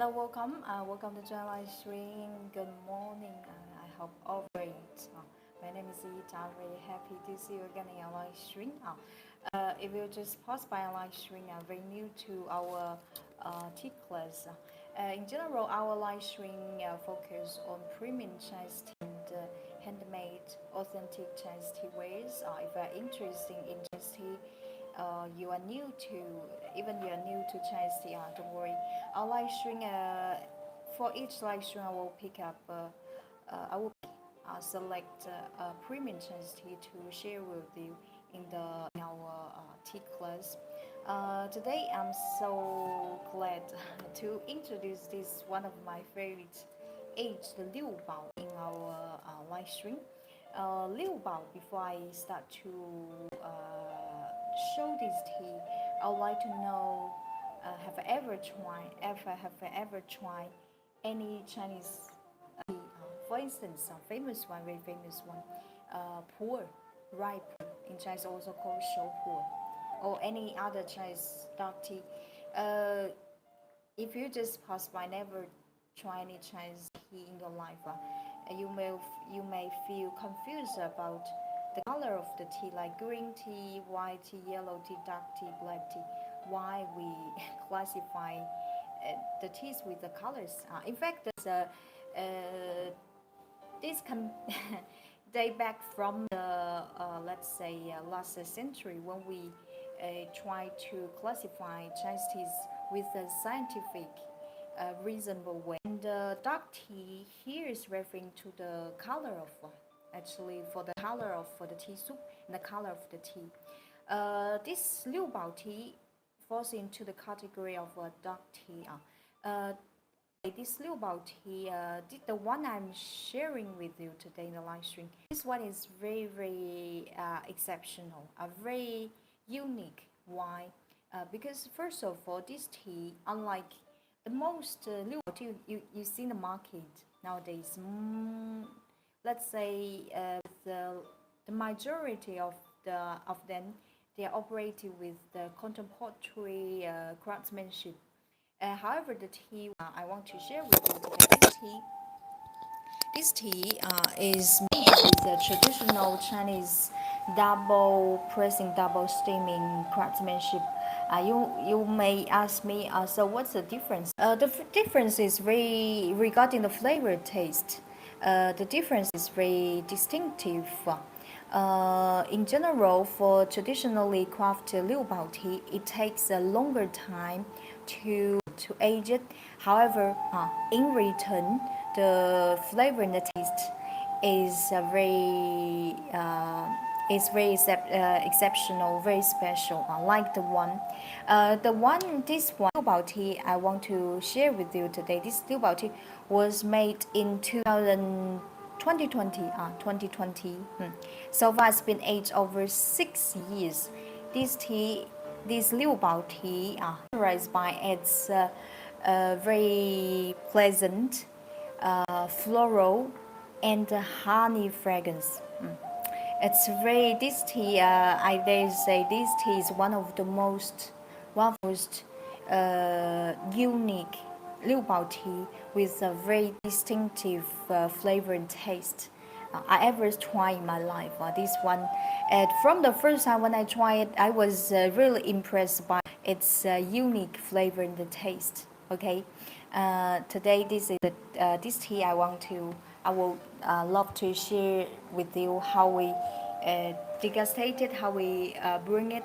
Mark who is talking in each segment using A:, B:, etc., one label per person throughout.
A: Hello, welcome to Joy Live Stream. Good morning. I hope all great. My name is Ita. I'm very happy to see you again in our live stream. If you just pass by our live stream, very new to our tea class. In general, our live stream focus on premium Chinese tea and handmade, authentic Chinese tea wares. If you are interested in Chinese tea, you are new to Chinese tea, don't worry. Our live stream, for each live stream, I will pick up, I will select a premium Chinese tea to share with you in our tea class. Today, I'm so glad to introduce this one of my favorite age, the Liupao, in our live stream. Liupao, before I start to show this tea, I would like to know, have I ever tried any Chinese tea? For instance, a famous one, very famous one, pu'er, ripe in Chinese also called shou or any other Chinese dark tea. If you just pass by, never try any Chinese tea in your life, you may feel confused about the color of the tea, like green tea, white tea, yellow tea, dark tea, black tea. Why we classify the teas with the colors? In fact, this can date back from the let's say last century, when we try to classify Chinese teas with a scientific reasonable way. And dark tea here is referring to the color of actually for the color of for the tea soup and the color of the tea. This Liupao tea falls into the category of dark tea. This Liupao tea, the one I'm sharing with you today in the live stream, this one is very exceptional, very unique. Why? Because first of all, this tea, unlike the most Liupao tea you see in the market nowadays, let's say the majority of them, they are operated with the contemporary craftsmanship. However, the tea I want to share with you today, this tea is made with the traditional Chinese double pressing, double steaming craftsmanship. You may ask me, so what's the difference? The difference is very regarding the flavor taste. The difference is very distinctive. In general, for traditionally crafted Liupao tea, it takes a longer time to age it. However, in return, the flavor and the taste is very exceptional, very special. Like this one Liupao tea I want to share with you today. This Liupao tea was made in 2020. So far, it's been aged over 6 years. This Liupao tea, characterized by its very pleasant floral and honey fragrance. This tea. I dare say this tea is one of the most unique Liupao tea with a very distinctive flavor and taste I ever tried in my life. This one, from the first time when I tried it, I was really impressed by its unique flavor and the taste. Okay, today this tea I will love to share with you how we degustate it, how we bring it.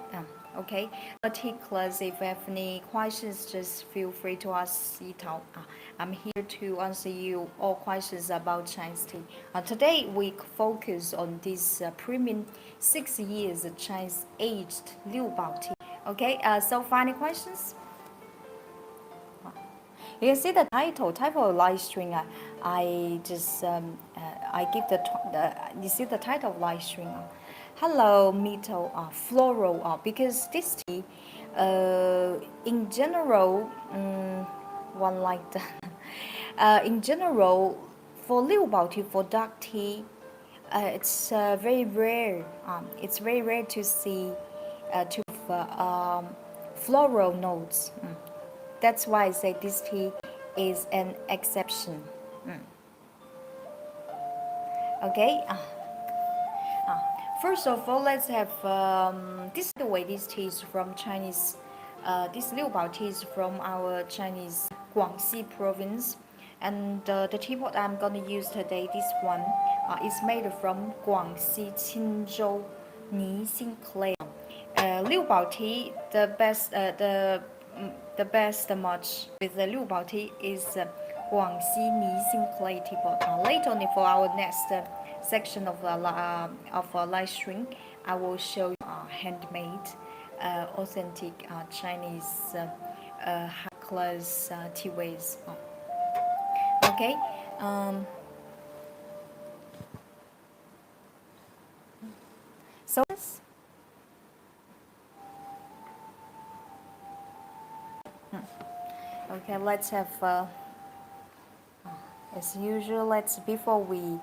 A: Okay, tea class. If you have any questions, just feel free to ask Yitao. I'm here to answer you all questions about Chinese tea. Today we focus on this premium 6 years Chinese aged Liupao tea. Okay, so final questions. You can see the title of live stream. I just I give you see the title of live stream. Hello, Mito, floral. Because this tea, in general, one like that. In general, for Liupao tea, for dark tea, it's very rare. It's very rare to see floral notes. That's why I say this tea is an exception. Okay. First of all, let's have this. The way this tea is from Chinese. This Liupao tea is from our Chinese Guangxi province, and the teapot I'm gonna use today, this one, is made from Guangxi Qinzhou Nixing clay. Liupao tea, the best match with the Liupao tea is Guangxi Nixing clay teapot. Later on, for our next section of live stream, I will show you handmade, authentic Chinese high class tea ways. Okay. So okay, let's have as usual. Let's before we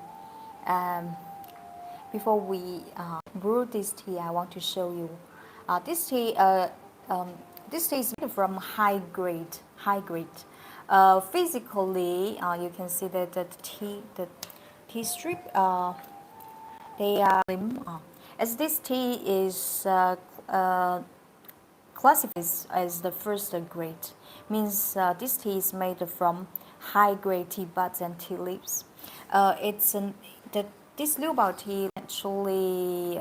A: brew this tea, I want to show you this tea. This tea is made from high grade. Physically, you can see that the tea strip, they are slim. As this tea is classified as the first grade, means this tea is made from high grade tea buds and tea leaves. This Liupao tea actually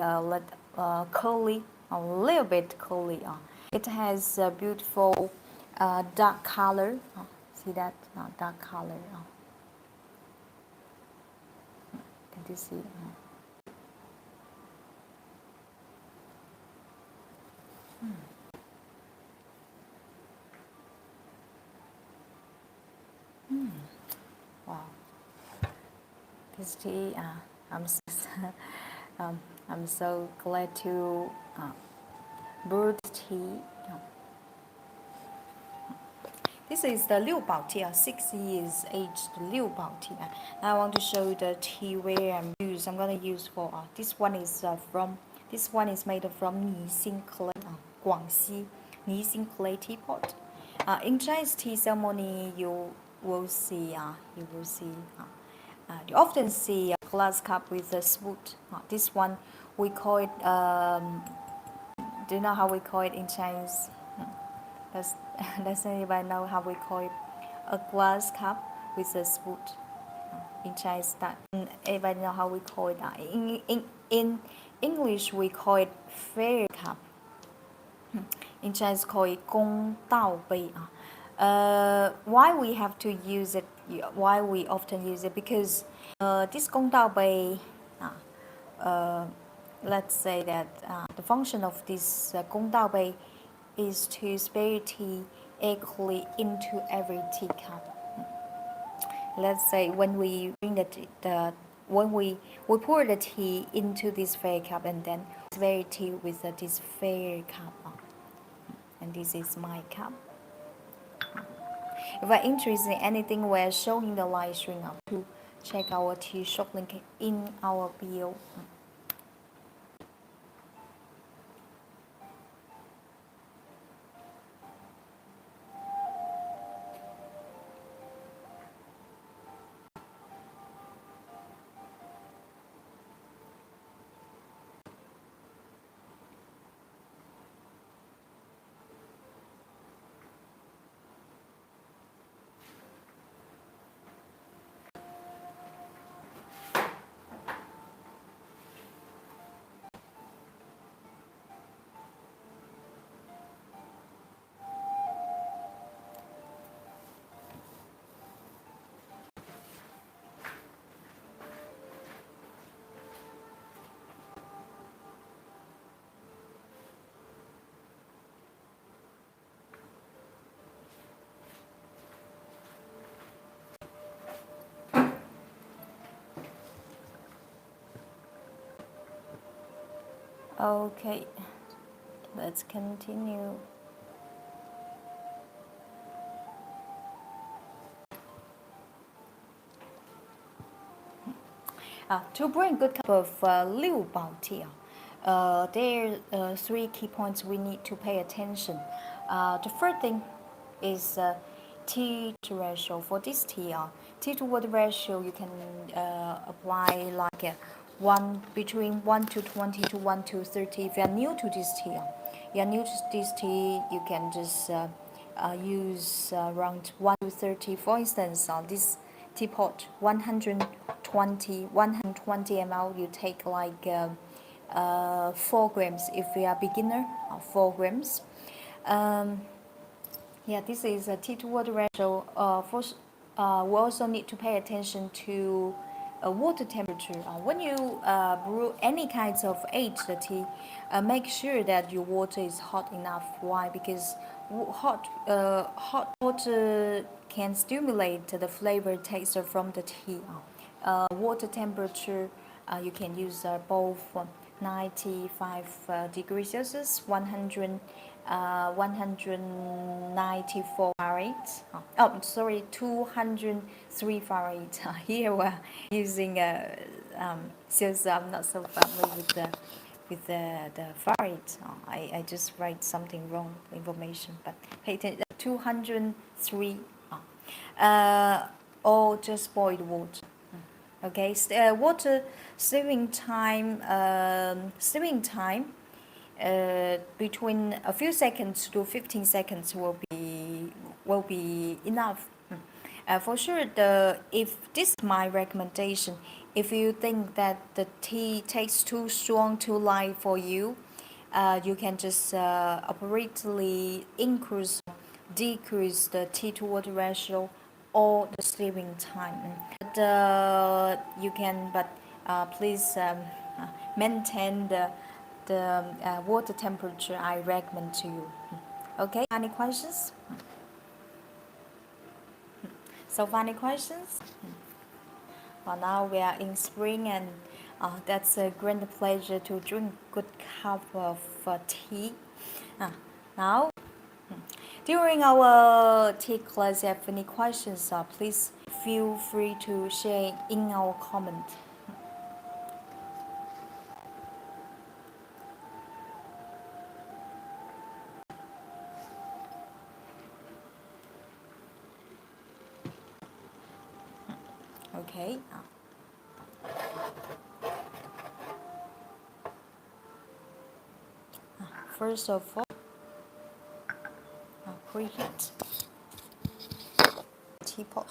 A: curly, a little bit curly. It has a beautiful dark color. See that dark color. Can you see? Wow, this tea. I'm so glad to brew this tea. This is the Liupao tea, 6 years aged Liupao tea. I want to show you the tea where I'm gonna use for this one is made from Nixing clay, Guangxi Nixing clay teapot. In Chinese tea ceremony, you often see a glass cup with a spout. This one we call it. Do you know how we call it in Chinese? Does anybody know how we call it? A glass cup with a spout in Chinese. Anybody know how we call it? In English, we call it fairy cup. In Chinese, call it 公道杯. Why we have to use it? Why we often use it? Because this 公道杯, let's say that the function of this 公道杯 is to spare tea equally into every teacup. Let's say when we bring when we pour the tea into this fairy cup and then spare tea with this fairy cup. And this is my cup. If you're interested in anything, we're showing the live stream to check our tea shop link in our bio. Okay, let's continue. To bring good cup of Liupao tea, there are 3 key points we need to pay attention. The first thing is tea to ratio. For this tea, tea to water ratio, you can apply like between 1 to 20 to 1 to 30. If you are new to this tea, you can just use around 1 to 30. For instance, this teapot 120 ml, you take like 4 grams. If we are beginner, 4 grams. Yeah, this is a tea to water ratio. We also need to pay attention to water temperature. When you brew any kinds of aged tea, make sure that your water is hot enough. Why? Because hot water can stimulate the flavor taste from the tea. Water temperature, you can use both 95 degrees Celsius, 194 Fahrenheit. Oh, sorry, 203 Fahrenheit. Here we're using since I'm not so familiar with the Fahrenheit. I just write something wrong information, but pay attention. 203. Or just boiled water. Okay, water steaming time between a few seconds to 15 seconds will be enough. For sure, if this is my recommendation, if you think that the tea tastes too strong, too light for you, you can just appropriately decrease the tea to water ratio or the steaming time. But please maintain the water temperature I recommend to you. Okay, any questions? So, any questions? Well, now we are in spring, and that's a great pleasure to drink good cup of tea. Now, during our tea class, if you have any questions, please feel free to share in our comment. Okay. First of all, preheat teapot.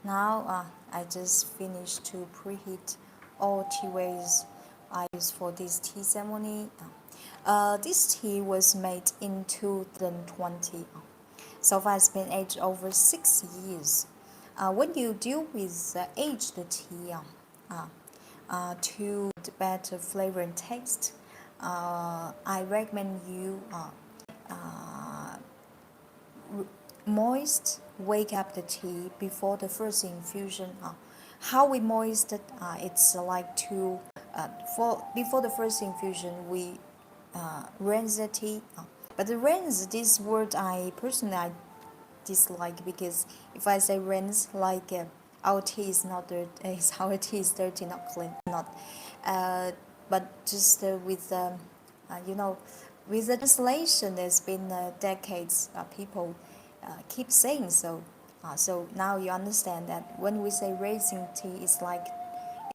A: Now I just finished to preheat all tea ways I use for this tea ceremony. This tea was made in 2020. So far it's been aged over 6 years. When you deal with aged tea, to better flavor and taste, I recommend you moist wake up the tea before the first infusion. How we moist it? It's like before the first infusion we rinse the tea. But the rinse, this word I personally dislike, because if I say rinse, like our tea is not dirty, our tea is dirty, not clean, not. But just with the translation, there's been decades. People keep saying so. So now you understand that when we say raising tea, it's like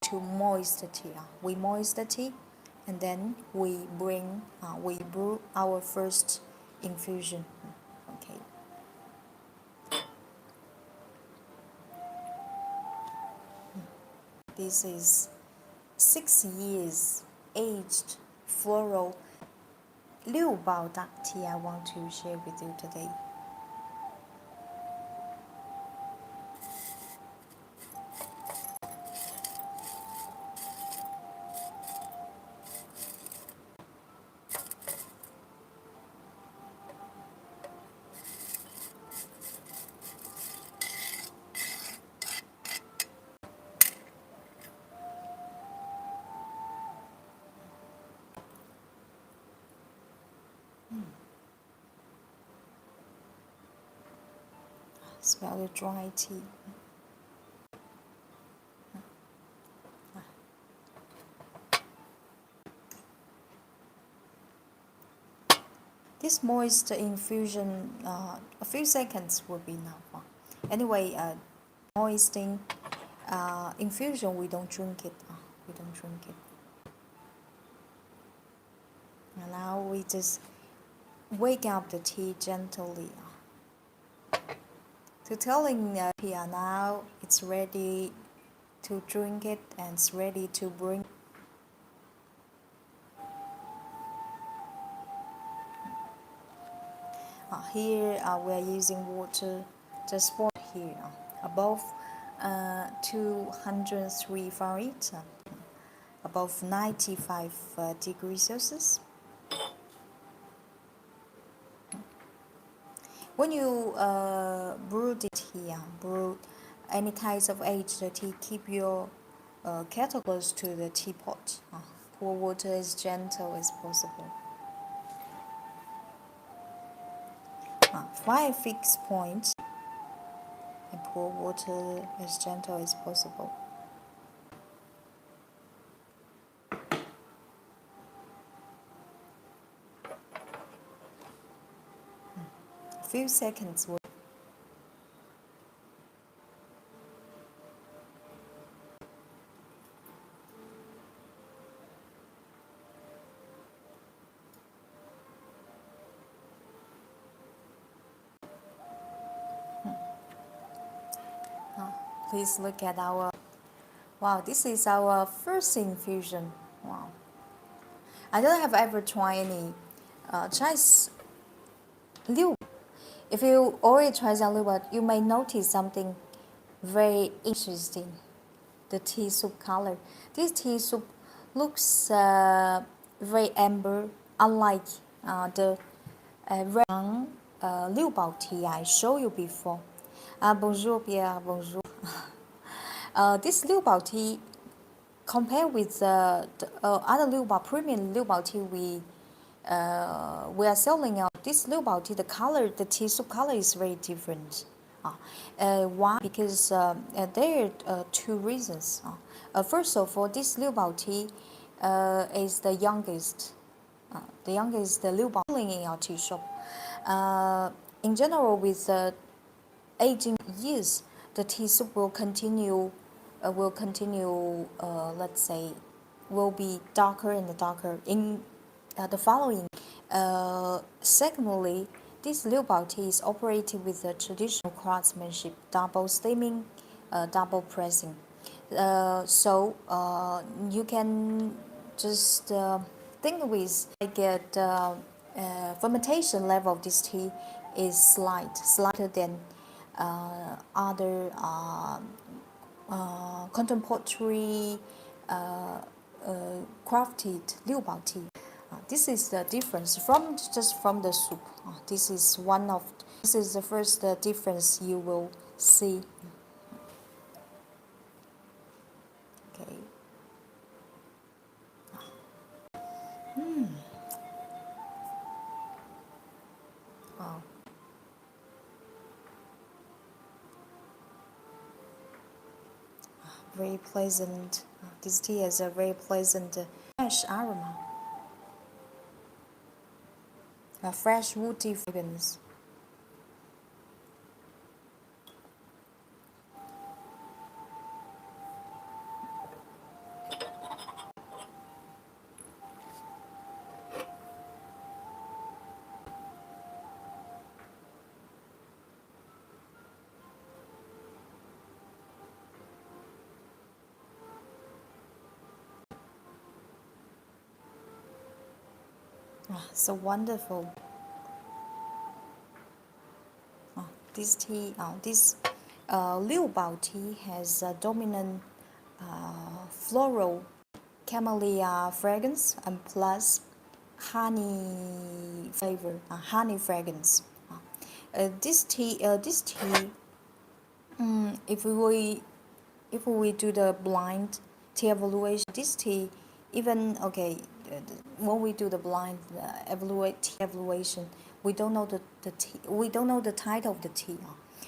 A: to moist the tea. We moist the tea, and then we brew our first infusion. Okay. This is 6 years aged floral Liupao dark tea I want to share with you today. Smell the dry tea. This moist infusion, a few seconds will be enough. Anyway, moistening infusion, we don't drink it. We don't drink it. And now we just wake up the tea gently. To telling Pia now it's ready to drink it and it's ready to bring. Here we are using water just pour here above 203 Fahrenheit, above 95 degrees Celsius. When you brew the tea, brew any types of aged tea, keep your kettle close to the teapot. Pour water as gentle as possible. 5 fixed points and pour water as gentle as possible. A few seconds. Please look at our, wow, this is our first infusion. Wow. I don't have ever tried any Chinese Liu. If you already tried some Liu, you may notice something very interesting. The tea soup color. This tea soup looks very amber, unlike the red Liupao tea I showed you before. Bonjour Pierre, bonjour. This Liupao tea, compared with the other Liupao, premium Liupao tea we are selling out, this Liupao tea, the color, the tea soup color is very different. Why? Because there are two reasons. First of all, this Liupao tea is the youngest Liupao selling in our tea shop. In general, with aging years, the tea soup will continue, let's say, will be darker and darker in the following. Secondly, this Liupao tea is operated with the traditional craftsmanship, double steaming, double pressing. So you can just think with like fermentation level of this tea is slighter than other contemporary crafted Liupao tea. This is the difference from the soup. This is the first difference you will see. Okay. Wow. Very pleasant. This tea has a very pleasant fresh aroma. A fresh woody fragrance. So wonderful. This tea, this Liupao tea has a dominant floral camellia fragrance and plus honey flavor, honey fragrance. This tea, if we do the blind tea evaluation, this tea, even okay, when we do the blind evaluation, we don't know the tea, we don't know the title of the tea,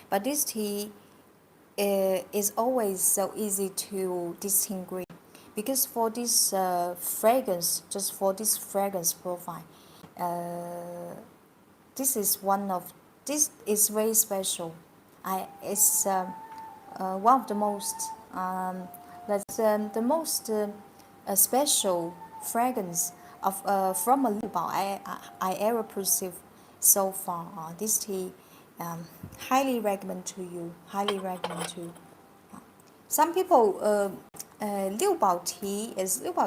A: but this tea is always so easy to distinguish because for this fragrance, just for this fragrance profile, uh, this is one of this is very special. It's one of the most the most special fragrance of from a Liupao I ever perceived so far. This tea, highly recommend to you. Highly recommend to. Some people, Liupao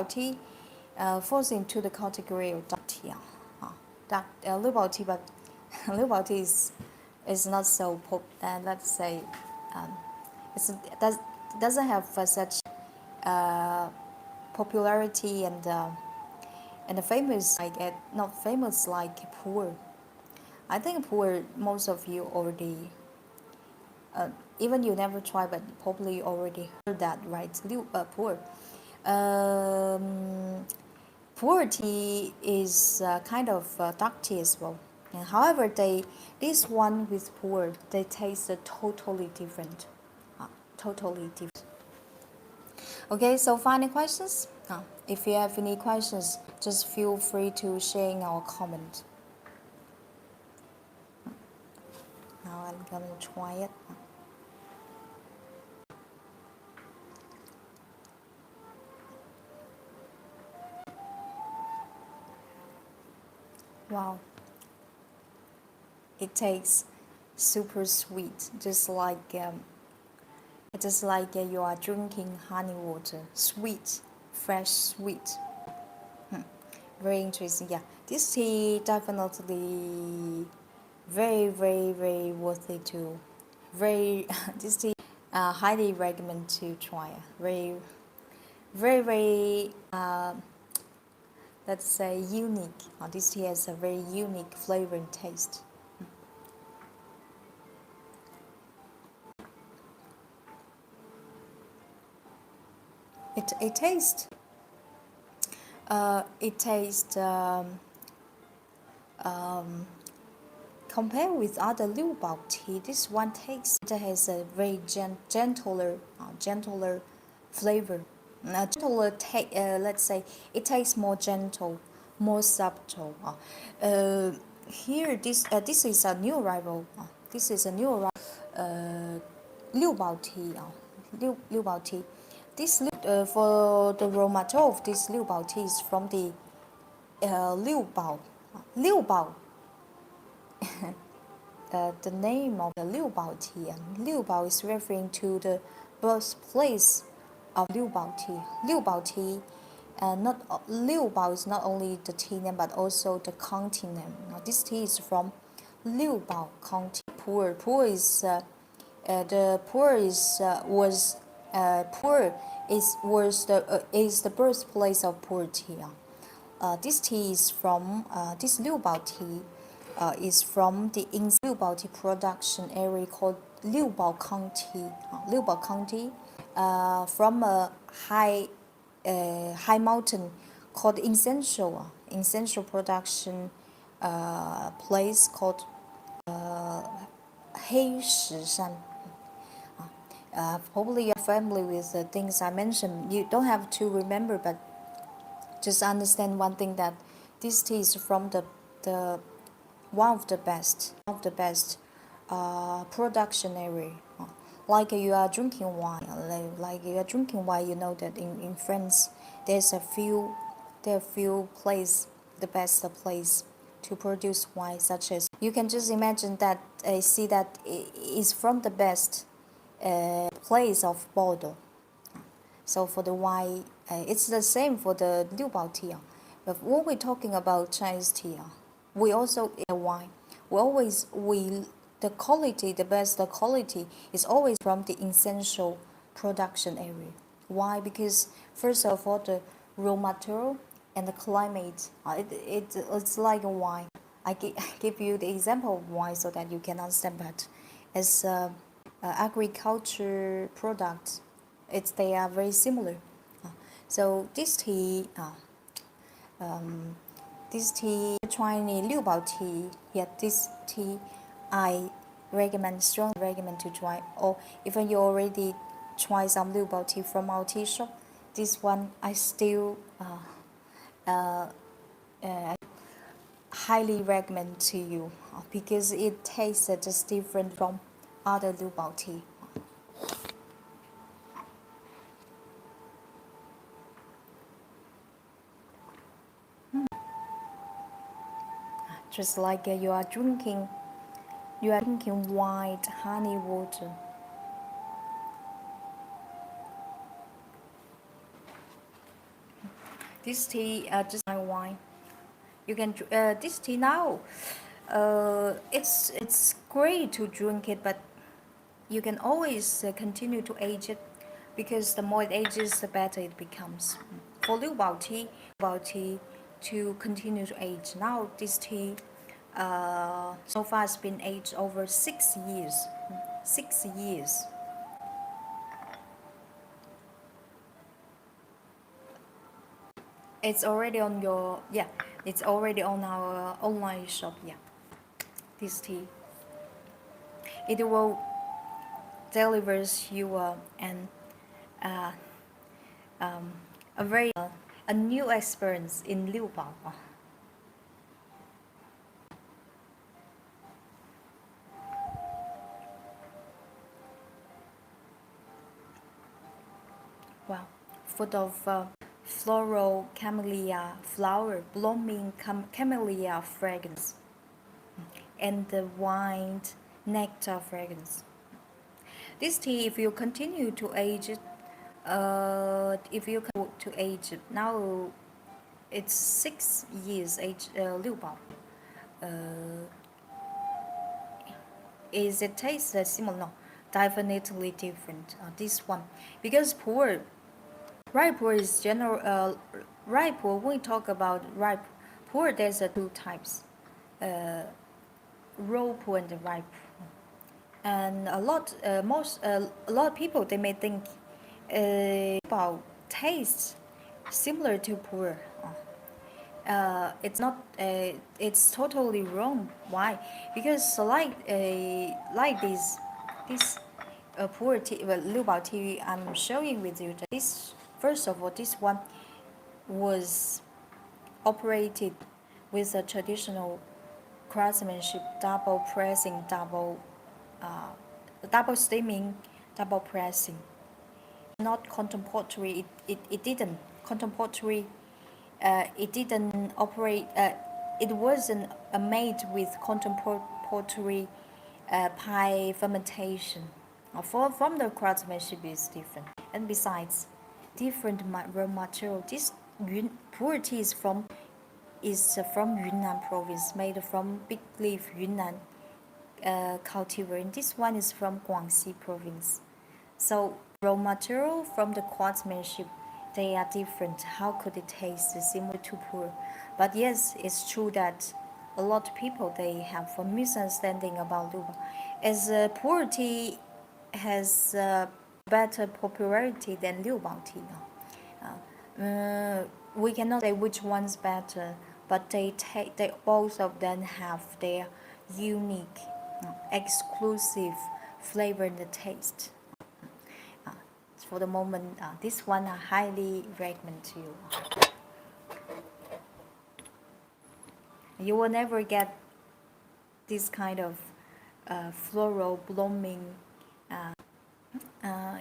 A: tea falls into the category of dark tea. Dark Liupao tea, but Liupao tea is not so let's say, um, it doesn't have such uh, popularity and famous like not famous like poor. I think poor most of you already even you never try but probably already heard that, right? Poor. Um, Poor tea is kind of dark tea as well. And however, this one with poor, they taste totally different. Totally different. Okay, so final questions? If you have any questions, just feel free to share in our comment. Now I'm gonna try it. Wow, it tastes super sweet, just like you are drinking honey water, sweet, fresh, sweet. Very interesting. Yeah, this tea definitely very, very, very worthy to. Very this tea highly recommend to try. Very, very, very. Let's say unique. This tea has a very unique flavor and taste. It tastes. It tastes. Compared with other Liupao tea, this one takes it has a very gentler flavor. Let's say it tastes more gentle, more subtle. Here, this is a new arrival. This is a new arrival. Liupao tea. Liupao tea. For the raw material of this Liupao tea is from the Liupao. Liupao the name of the Liupao tea. Liupao is referring to the birthplace of Liupao tea. Liupao tea, Liupao is not only the tea name but also the county name. This tea is from Liupao County. Poor is the poor is was poor is the birthplace of poor tea. This tea is from this Liupao tea is from the Liupao tea production area called Liupao County. Liupao County from a high mountain called essential production place called黑石山. Probably you're familiar with the things I mentioned. You don't have to remember, but just understand one thing that this tea is from the one of the best production area. Like you are drinking wine, you know that in France there's a few place, the best place to produce wine, such as you can just imagine that see that it is from the best place of Bordeaux. So for the wine, it's the same for the Liupao tea. But when we're talking about Chinese tea, we also wine. We the quality, the best quality is always from the essential production area. Why? Because first of all, the raw material and the climate, it's like a wine. I give you the example of wine so that you can understand that. As agriculture products, they are very similar. So this tea, Chinese Liupao tea, yeah, this tea, I strongly recommend to try. Or even you already try some Liupao tea from our tea shop, this one I still highly recommend to you because it tastes just different from other Liupao tea. Just like you are drinking white honey water. This tea just like wine. You can this tea now. It's great to drink it, but you can always continue to age it because the more it ages, the better it becomes. For Liu Bao tea to continue to age. Now this tea so far has been aged over 6 years. 6 years. It's already on your It's already on our online shop. Yeah, this tea. It will delivers you an uh, a very a new experience in Liupao. Wow, full of floral camellia flower, blooming camellia fragrance, and the wine nectar fragrance. This tea, if you continue to age it, if you to age it now, it's 6 years age. Liu Bao. Is it taste similar? No, definitely different. This one, because pu'er, ripe pu'er is general. Ripe pu'er, when we talk about ripe pu'er, there's two types, raw pu'er and ripe. And a lot of people they may think about taste similar to pu'er. It's not. It's totally wrong. Why? Because like this pu'er tea, well, Liu Bao tea I'm showing with you. This first of all, this one was operated with a traditional craftsmanship, double pressing, double steaming, double pressing. Not contemporary. It didn't contemporary. It didn't operate. It wasn't made with contemporary pie fermentation. From the craftsmanship is different. And besides, different raw material. This pu'er tea is from Yunnan province, made from big leaf Yunnan cultivar. And this one is from Guangxi province. So raw material from the craftsmanship, they are different. How could it taste similar to pu'er? But yes, it's true that a lot of people they have a misunderstanding about Liu Bao. As pu'er tea has better popularity than Liu Bao tea now. We cannot say which one's better, but they both of them have their unique, exclusive flavor and taste. For the moment, this one I highly recommend to you. You will never get this kind of floral blooming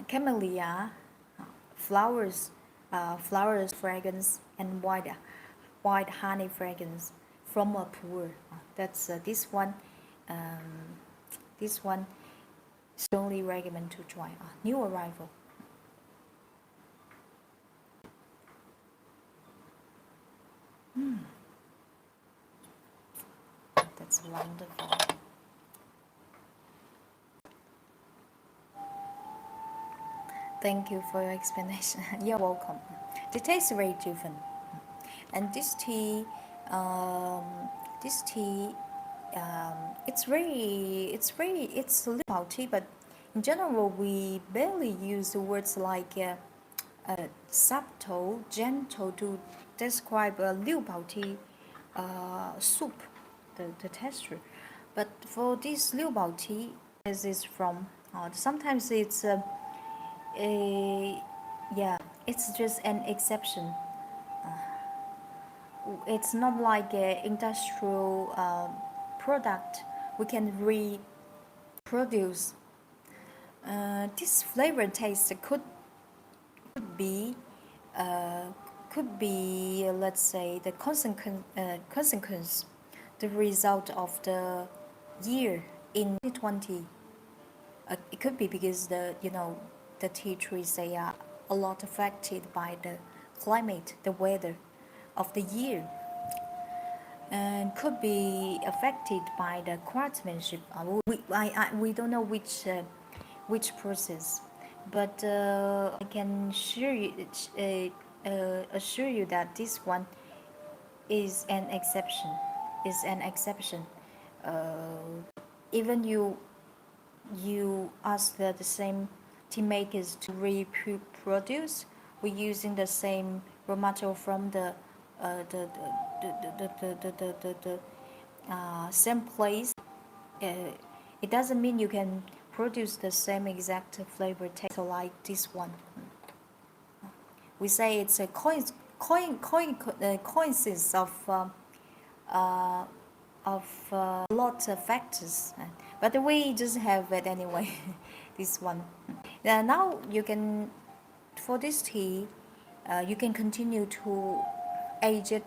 A: camellia flowers, flowers fragrance and white honey fragrance from a pu'er. That's this one. This one strongly recommend to try. New arrival. That's wonderful. Thank you for your explanation. You're welcome. The taste is very different, and um, this tea, it's Liupao tea, but in general we barely use the words like subtle, gentle to describe a Liupao tea soup, the texture. But for this Liupao tea, as is from, sometimes it's a yeah, it's just an exception. It's not like an industrial product we can reproduce. This flavor taste be uh, could be let's say the consequence, the result of the year in 2020. It could be because the tea trees, they are a lot affected by the climate, the weather of the year, and could be affected by the craftsmanship. We don't know which process, but I can assure you that this one is an exception. Is an exception. Even you ask the same team makers to reproduce, we're using the same raw material from the same place. Uh, it doesn't mean you can produce the same exact flavor taste like this one. We say it's a coincidence uh, of a lot of factors, but we just have it anyway. This one. Now you can, for this tea, you can continue to age it.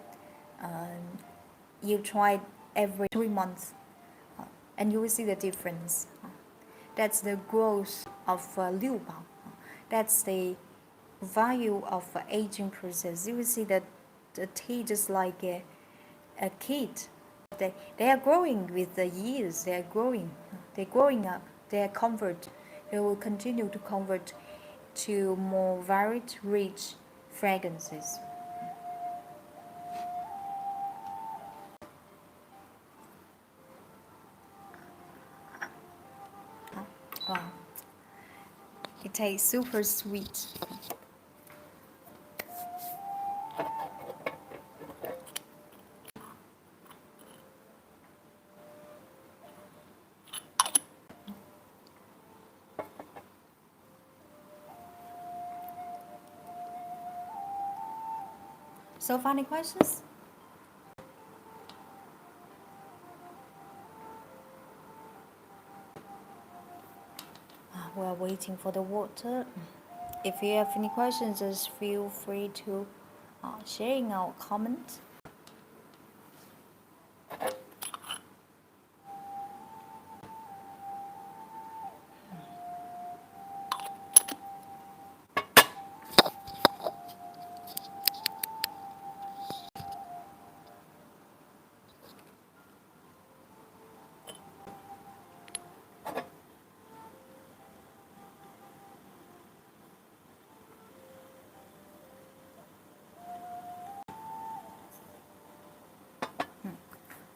A: You try it every 3 months, and you will see the difference. That's the growth of Liupao. That's the value of aging process. You will see that the tea just like a kid. They are growing with the years. They are growing. They're growing up. They are convert. They will continue to convert to more varied, rich fragrances. Wow, it tastes super sweet. So, funny questions? We're waiting for the water. If you have any questions, just feel free to share in our comments.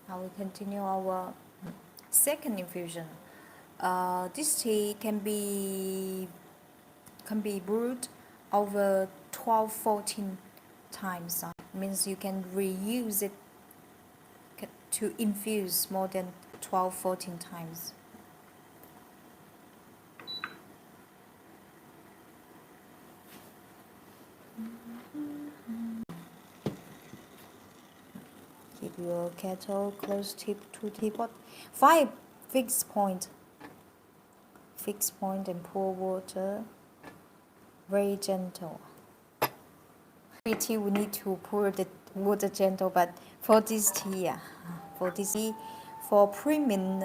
A: Now we continue our second infusion. This tea can be brewed over 12-14 times. Means you can reuse it to infuse more than 12-14 times. Keep your kettle close to teapot. 5 fixed point. Fixed point and pour water. Very gentle. Tea we need to pour the water gentle, but for this tea, for this tea, for premium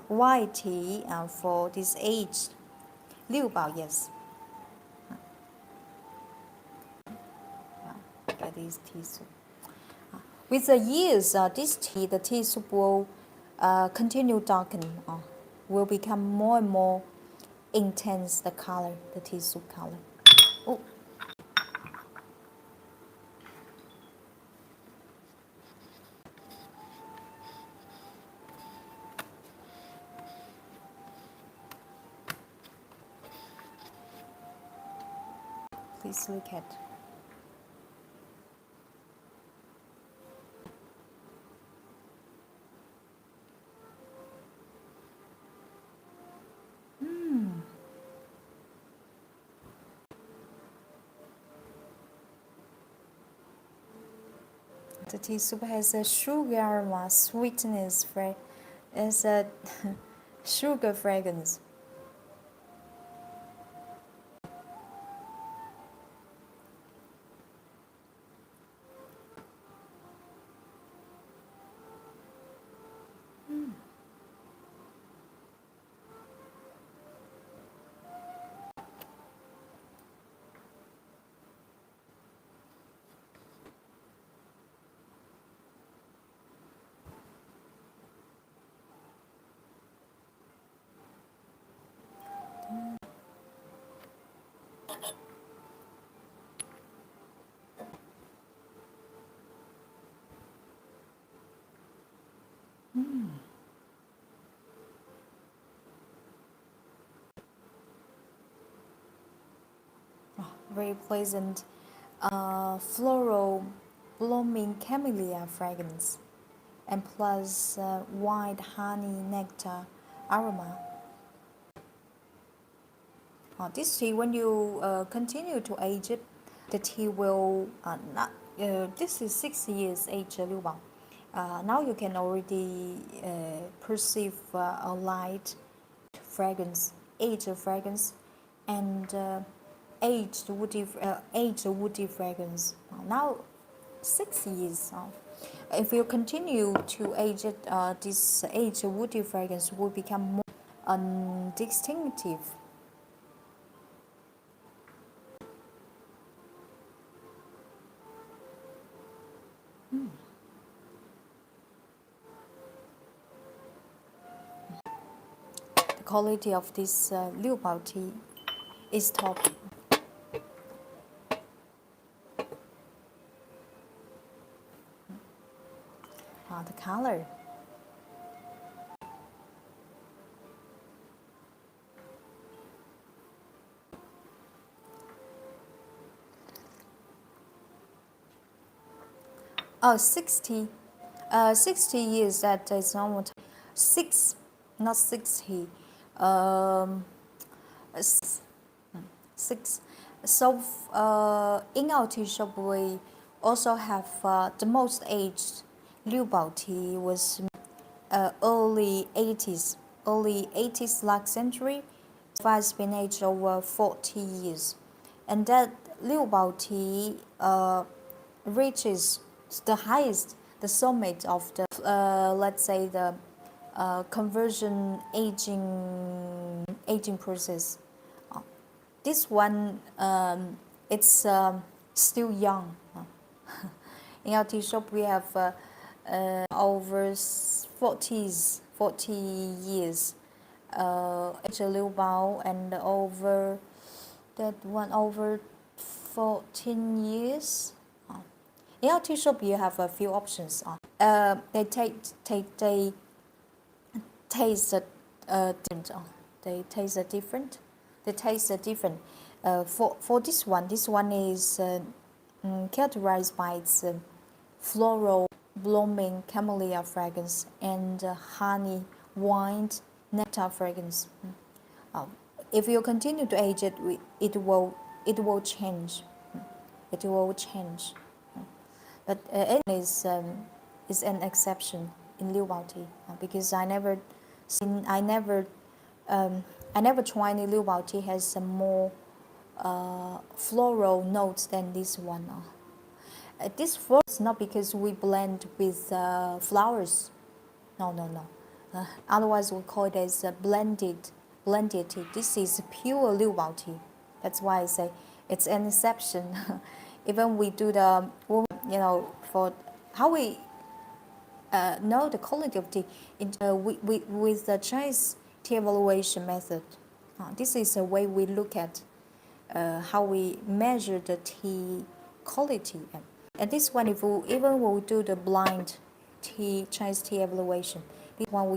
A: white tea, and for this age, Liupao, yes. Look at these teas. with the years, this tea, the tea soup will continue darken, will become more and more intense, the color, the tea soup color. Oh. Please look at. The tea soup has a sugar aroma, sweetness, it's a sugar fragrance. Very pleasant floral blooming camellia fragrance, and plus white honey nectar aroma. This tea, when you continue to age it, the tea will not. This is 6 years age Liupao. Now you can already perceive a light fragrance, aged fragrance, and aged woody fragrance. Now 6 years. If you continue to age it, this aged woody fragrance will become more distinctive. The quality of this Liupao tea is top. The color. Oh, 60. 60 years, that is normal time. 6, not 60. Um, 6. So in our tea shop, we also have the most aged Liupao tea was early 80s last century. It's been aged over 40 years. And that Liupao tea reaches the highest, the summit of the, let's say, the conversion aging process. This one, it's still young. In our tea shop, we have over 40 years Liupao, and over that one over 14 years. In our tea shop, you have a few options. They taste different. They taste different. They taste different. For this one is characterized by its floral blooming camellia fragrance and honey wine nectar fragrance. If you continue to age it, it will change. It will change. But it is an exception in Liupao tea because I never try any Liupao tea has some more floral notes than this one. This floral is not because we blend with flowers. No. Otherwise, we call it as blended tea. This is pure Liupao tea. That's why I say it's an exception. Even we do the, for how we know the quality of tea with the Chinese tea evaluation method. This is a way we look at how we measure the tea quality. And this one, if we even will do the blind Chinese tea evaluation, this one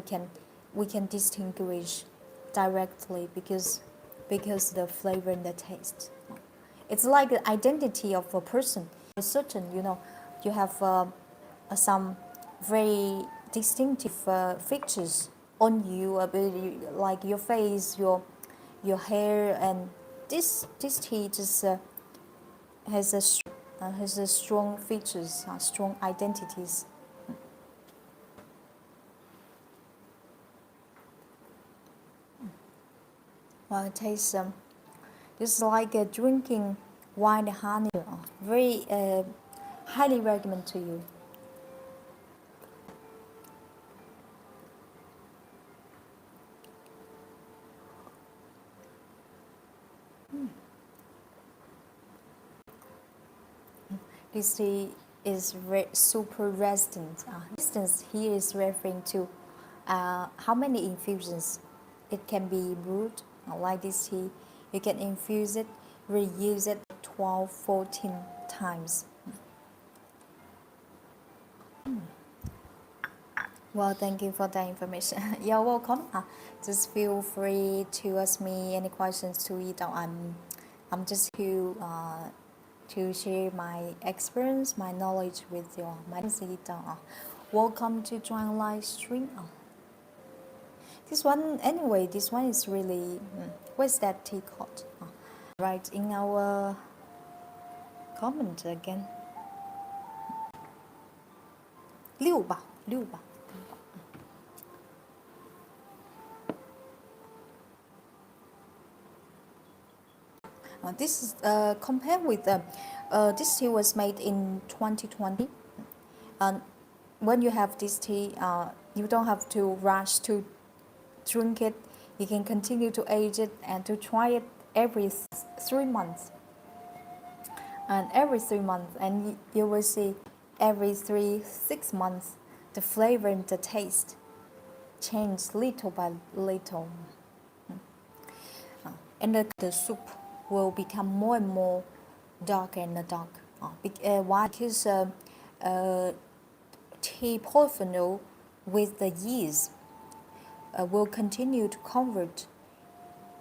A: we can distinguish directly because the flavor and the taste. It's like the identity of a person. A certain, you have some very distinctive features on you, like your face, your hair, and this tea just has a strong features, strong identities. Well, it tastes just like drinking wine and honey. Very highly recommend to you. This tea is super resistant. Resistance here is referring to how many infusions it can be brewed. Like this tea, you can infuse it, reuse it 12, 14 times. Well, thank you for that information. You're welcome. Just feel free to ask me any questions to it. I'm just here to share my experience, my knowledge with you. My name is welcome to join live stream. This one, anyway, this one is really, what's that tea called? Right in our comment again. Liupao. This is compared with this tea was made in 2020. And when you have this tea, you don't have to rush to drink it. You can continue to age it and to try it every 3 months. And every 3 months, and you will see every 6 months, the flavor and the taste change little by little. And the soup will become more and more dark and dark. Why? Because tea polyphenol with the yeast will continue to convert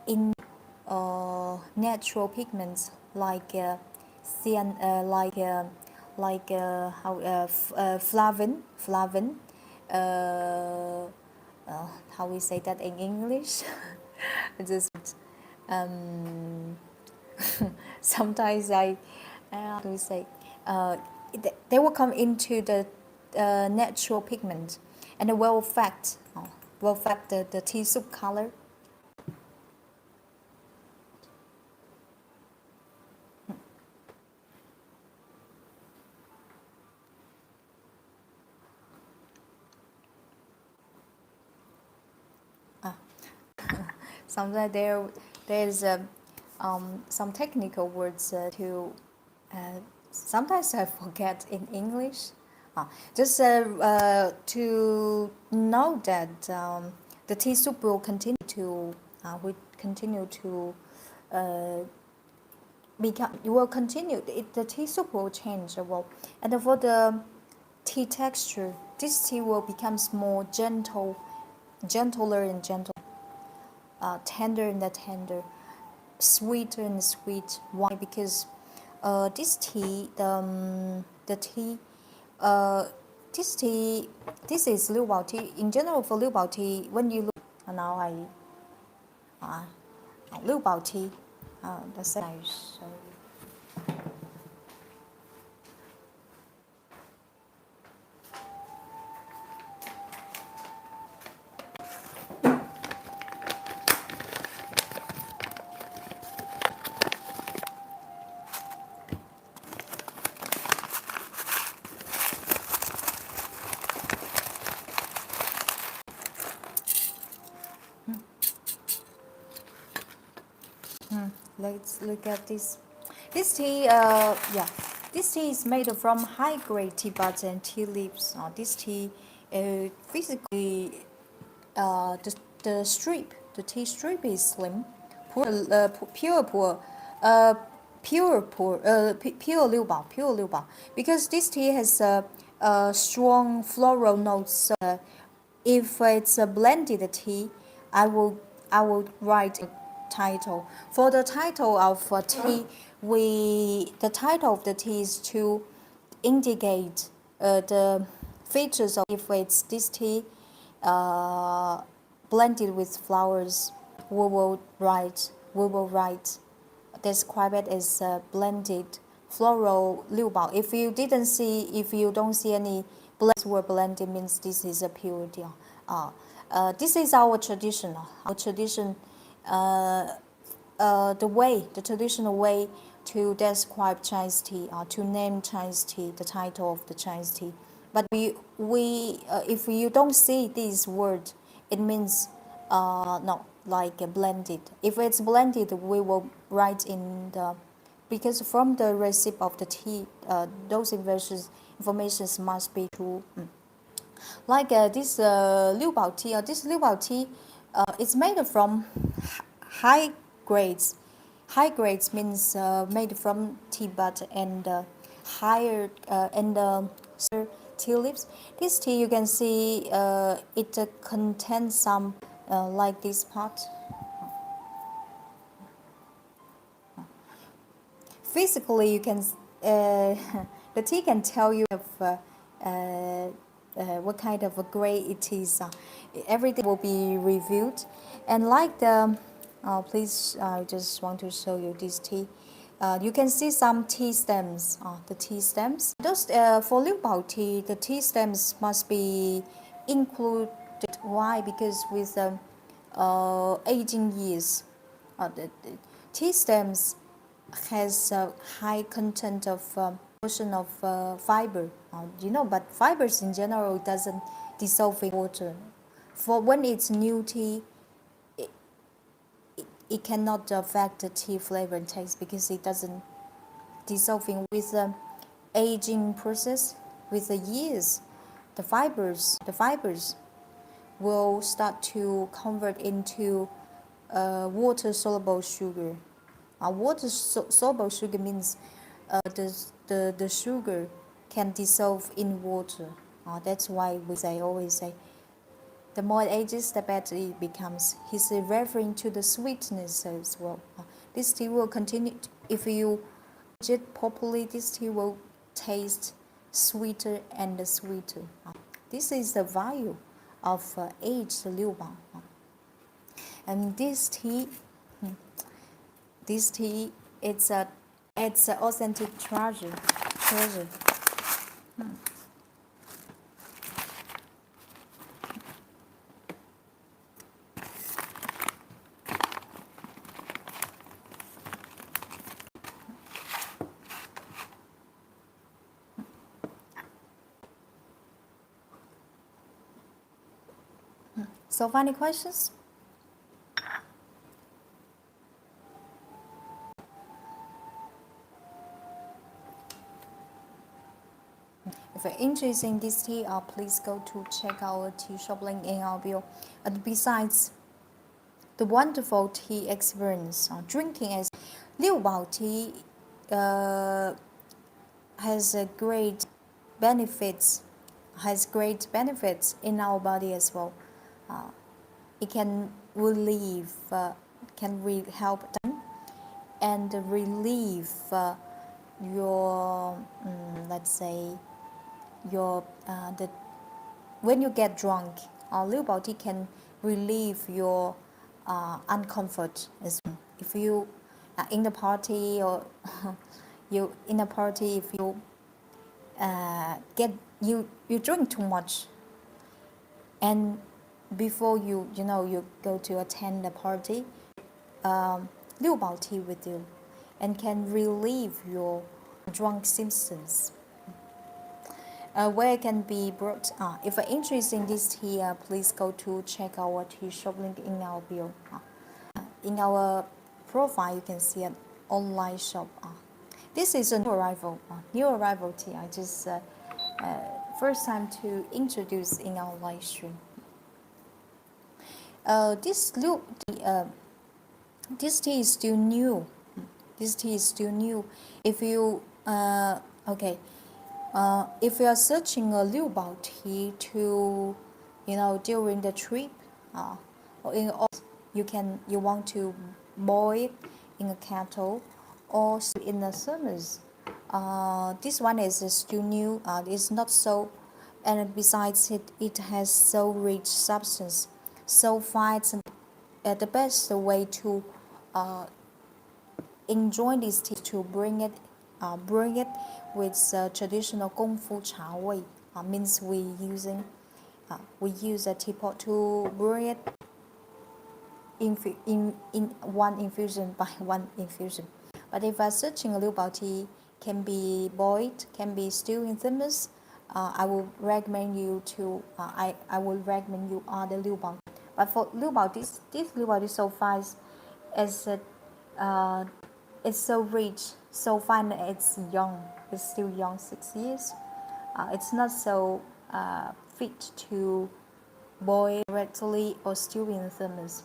A: in natural pigments like flavin. How we say that in English? Just sometimes how do we say? They will come into the natural pigment, and it will affect the tea soup color. Sometimes there's some technical words to sometimes I forget in English. Just to know that the tea soup will continue to become. It will continue. The tea soup will change. And for the tea texture, this tea will become more gentler and gentle. Tender and tender, sweeter and sweet. Why? Because this tea, this is Liupao tea. In general, for Liupao tea, when you look now, Liupao tea, that's nice. Let's look at this. This tea, This tea is made from high-grade tea buds and tea leaves. This tea, physically, the tea strip is slim, uh, pure Liupao. Because this tea has strong floral notes. So, if it's a blended tea, I will write a title. For the title of tea, the title of the tea is to indicate the features of if it's this tea uh, blended with flowers. We will write describe it as blended floral Liupao. If you don't see any word blended, means this is a pure tea. This is our tradition. Our tradition, the traditional way to describe Chinese tea, to name Chinese tea, the title of the Chinese tea. But if you don't see this word, it means no, like blended. If it's blended, we will write in the, because from the recipe of the tea, those informations must be true. Like this Liupao tea. This Liupao tea, it's made from high grades. High grades means made from tea bud and higher and tea leaves. This tea you can see it contains some like this part. Physically, you can the tea can tell you of what kind of a grade it is. Everything will be reviewed, and like the please, I just want to show you this tea. You can see some tea stems. The tea stems. Those for Liupao tea, the tea stems must be included. Why? Because with aging years, the tea stems has a high content of portion of fiber. But fibers in general doesn't dissolve in water. For when it's new tea, it cannot affect the tea flavor and taste because it doesn't dissolve in with the aging process. With the years, the fibers will start to convert into water soluble sugar. Water soluble sugar means the sugar can dissolve in water. That's why always say, the more it ages, the better it becomes. He's referring to the sweetness as well. This tea will continue, if you age it properly, this tea will taste sweeter and sweeter. This is the value of aged Liupao. And this tea, it's an authentic treasure. So, any questions? If you're interested in this tea, please go to check our tea shop link in our bio. And besides the wonderful tea experience, drinking as Liupao tea has great benefits. In our body as well. It can relieve, help and relieve your, let's say, your when you get drunk, Liupao tea can relieve your uncomfort as well. If you are in the party or you in a party, if you you drink too much, and before you go to attend the party, Liupao tea with you, and can relieve your drunk symptoms. Where it can be brought. If you're interested in this tea, please go to check our tea shop link in our bio. In our profile, you can see an online shop. This is a new arrival tea. I just first time to introduce in our live stream. This this tea is still new. This tea is still new. If you okay, if you are searching a Liupao tea to, during the trip, or you want to boil it in a kettle or in the thermos. This one is still new. It's not so, and besides it has so rich substance, so fine. The best way to enjoy this tea to bring it with traditional Gongfu Cha Wei. Means we use a teapot to bring it in one infusion by one infusion. But if I'm searching a Liupao tea, can be boiled, can be stewed in thermos, I will recommend you to I will recommend you other Liupao. But for Liupao, this Liupao is so fast, as it's so rich, so fine. It's young. It's still young, 6 years. It's not so fit to boil directly or stew in the thermos.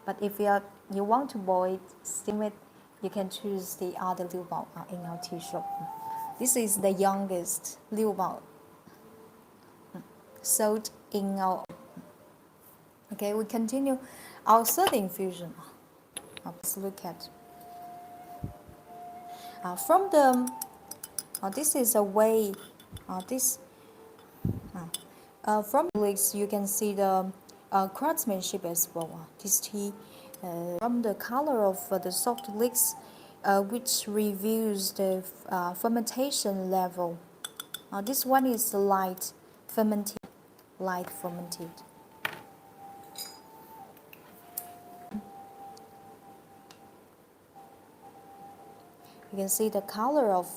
A: But if you want to boil, steam it, you can choose the other Liupao in our tea shop. This is the youngest Liupao sold in our. Okay, we continue our third infusion. Let's look at. From the this is a way from the leaves you can see the craftsmanship as well. This tea from the color of the soft leaves, which reveals the fermentation level. This one is light fermented. You can see the color of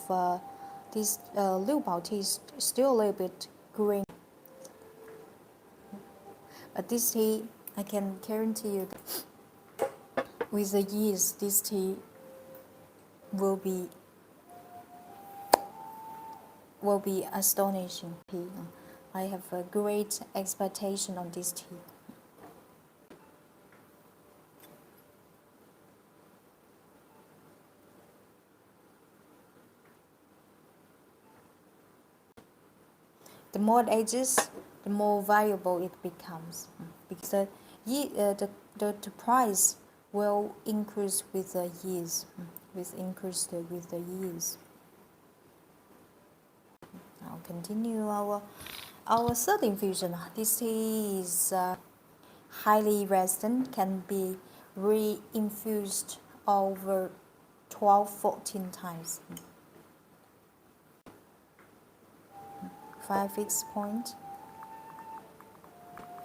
A: this Liupao tea is still a little bit green. But this tea, I can guarantee you that with the years, this tea will be astonishing tea. I have a great expectation on this tea. The more it ages, the more valuable it becomes, because the price will increase with the years. With the years. Now continue our third infusion. This tea is highly resistant, can be re-infused over 12-14 times. 5 fixed point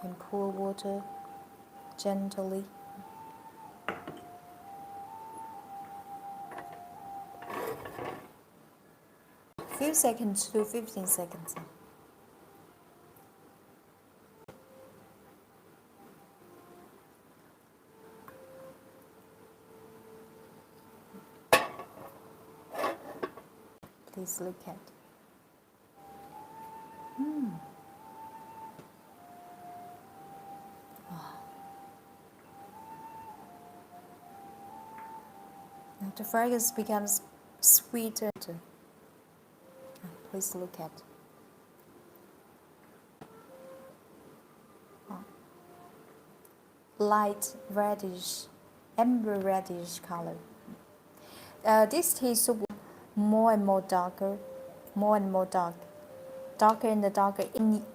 A: and pour water gently. Few seconds to 15 seconds. Please look at. Now the fragrance becomes sweeter. Please look at. Light reddish, amber reddish color. This tea is more and more darker, darker and darker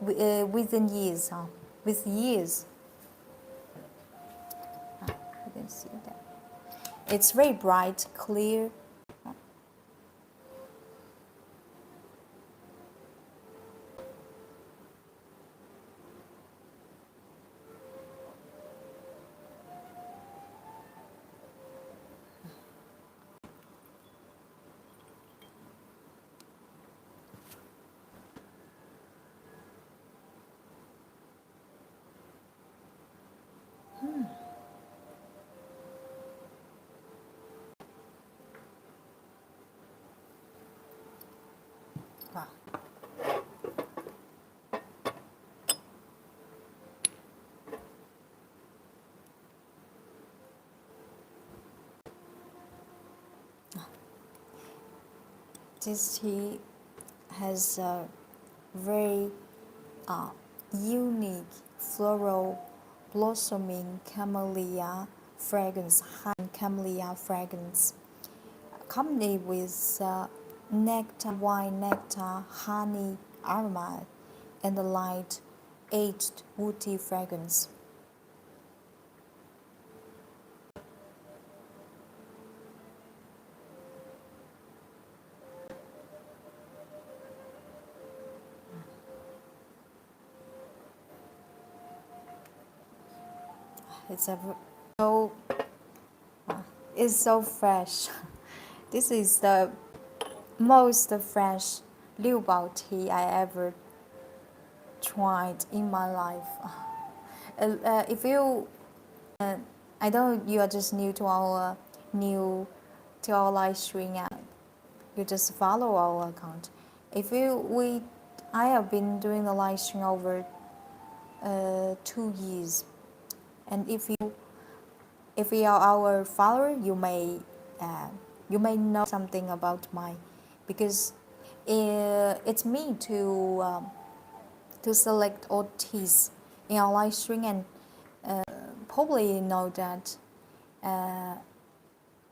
A: within years. With years, you can see that it's very bright, clear. Wow. This tea has a very unique floral blossoming camellia fragrance, high camellia fragrance, accompanied with nectar, wine nectar, honey aroma, and a light aged woody fragrance. It's a so it's so fresh. This is the most fresh Liupao tea I ever tried in my life. If you, I know you are just new to our live stream, and you just follow our account. If you we, I have been doing the live stream over 2 years, and if you are our follower, you may know something about my, because it's me to select all teas in our live stream, and probably know that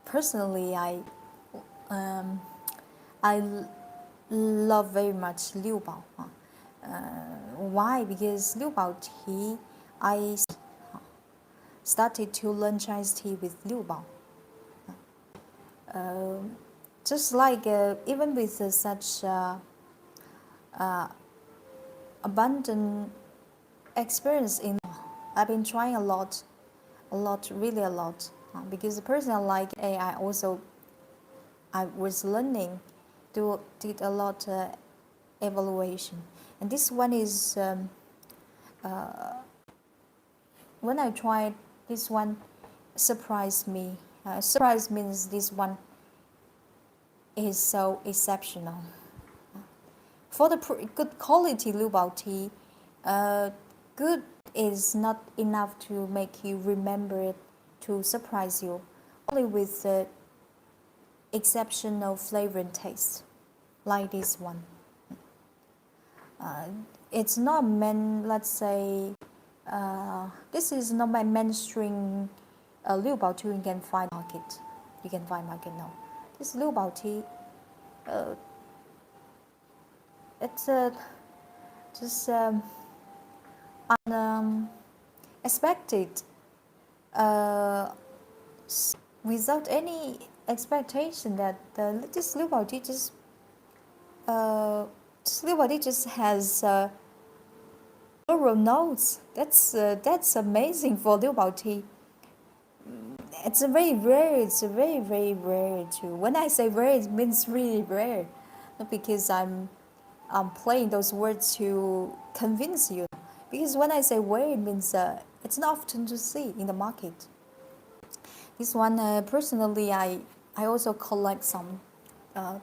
A: personally um, I love very much Liupao. Why? Because Liupao tea, I started to learn Chinese tea with Liupao. Just like even with such abundant experience in, I've been trying a lot, really a lot. Because the person I like AI also, I was learning, did a lot evaluation, and this one is when I tried this one, surprised me. Surprise means this one is so exceptional. For the good quality Liupao tea, good is not enough to make you remember it, to surprise you. Only with the exceptional flavor and taste, like this one. It's not let's say, this is not my mainstream Liupao tea you can find market. You can find market now. This Liupao tea, it's just unexpected, without any expectation that this Liupao tea just has floral notes. That's amazing for Liupao tea. It's a very rare. It's a very very rare too. When I say rare, it means really rare, not because I'm playing those words to convince you. Because when I say rare, it means it's not often to see in the market. This one, personally, I also collect some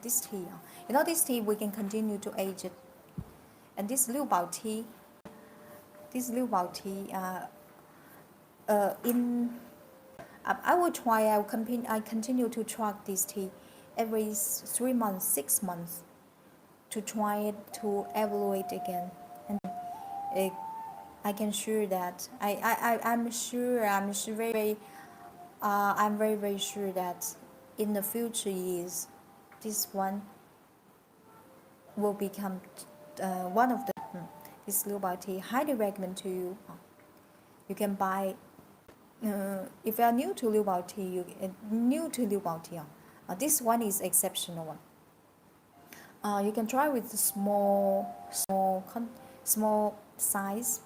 A: this tea. You know, this tea we can continue to age it, and this Liupao tea, in I will try. I continue to track this tea every 3 months, 6 months, to try it, to evaluate again, and I can sure that I'm very very sure that in the future years, this one will become one of the this Liupao tea. Highly recommend to you. You can buy. If you are new to Liupao tea, this one is exceptional one. You can try with the small size,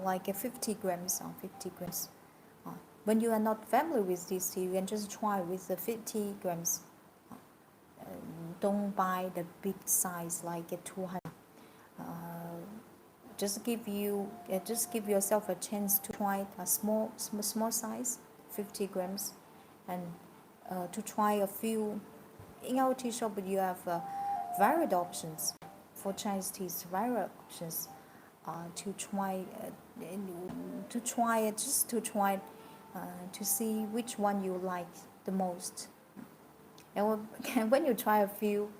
A: like 50 grams or 50 grams. When you are not familiar with this tea, you can just try with the 50 grams. Don't buy the big size like 200. Just give yourself a chance to try a small size, 50 grams, and to try a few. In our tea shop, you have varied options. for Chinese teas variations to try to see which one you like the most. And when you try a few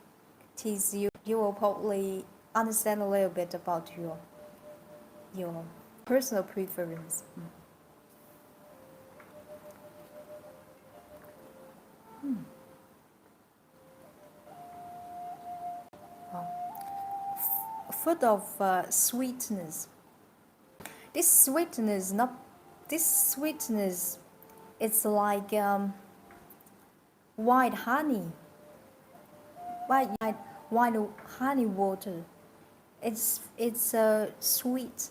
A: teas, you will probably understand a little bit about your personal preference. Food of sweetness. This sweetness, not this sweetness, it's like white honey, white white honey water. It's sweet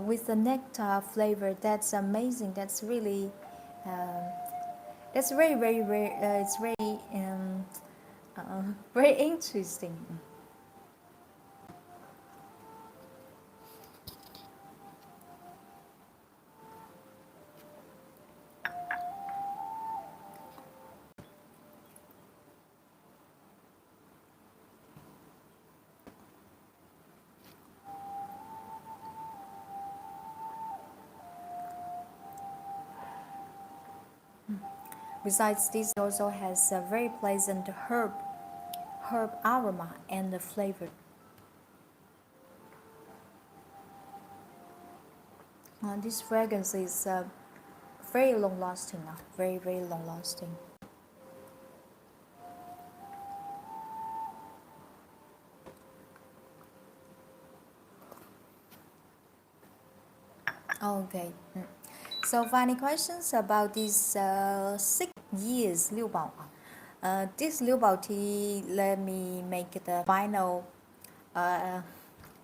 A: with the nectar flavor. That's amazing. That's really that's very rare. It's very interesting. Besides this, it also has a very pleasant herb aroma and flavor. This fragrance is very long lasting, very long lasting. Okay. So, final questions about this 6 years Liupao. This Liupao tea, let me make the final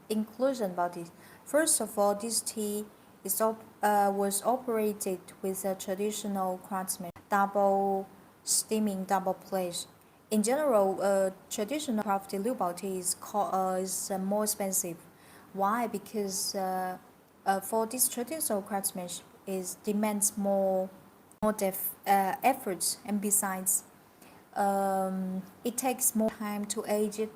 A: inclusion about it. First of all, this tea was operated with a traditional craftsman, double steaming, double place. In general, traditional crafted Liupao tea is more expensive. Why? Because for this traditional craftsmanship, it demands more efforts, and besides, it takes more time to age it.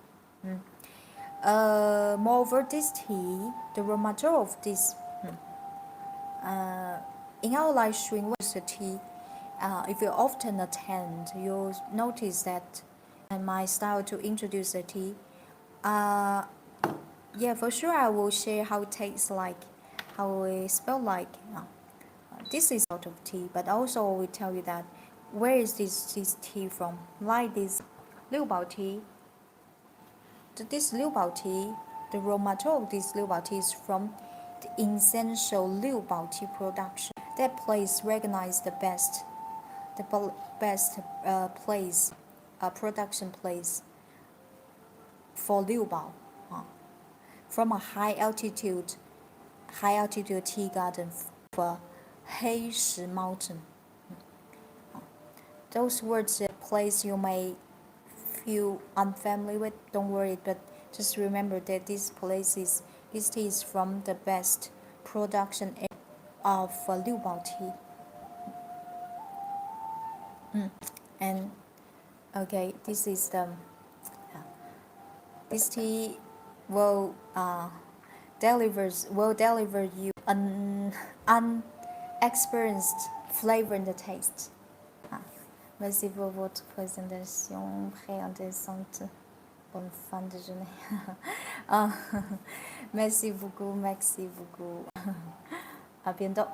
A: Moreover, this tea, the raw material of this, in our live stream, what is the tea? If you often attend, you'll notice that and my style to introduce the tea. Yeah, for sure, I will share how it tastes like, how it smells like. This is out of tea, but also I will tell you that where is this tea from? Like this Liupao tea. This Liupao tea, the raw material of this Liupao tea is from the essential Liupao tea production. That place recognized the best place, production place for Liupao, from a high altitude tea garden for Heishi Mountain. Those words, place you may feel unfamiliar with, don't worry, but just remember that this tea is from the best production of Liupao tea. And okay, this tea will deliver you an unexperienced flavor and taste. Merci pour votre présentation, très intéressante. Bonne fin de journée. Merci beaucoup. À bientôt.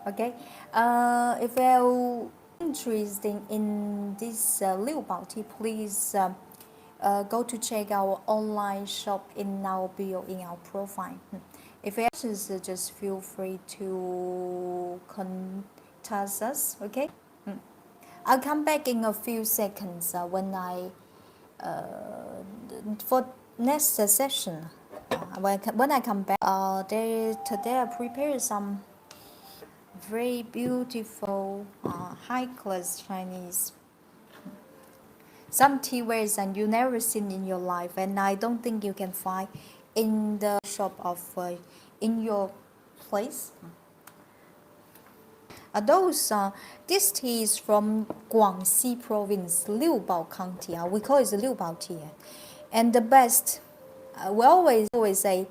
A: Okay. If you're interested in this Liupao tea, please go to check our online shop in our bio, in our profile. If you have questions, just feel free to contact us. Okay. I'll come back in a few seconds when I for next session. When I come back, today I prepared some very beautiful high class Chinese, some tea wares and you never seen in your life, and I don't think you can find in the shop of in your place. This tea is from Guangxi province, Liupao County. We call it the Liupao tea. And the best, we always say,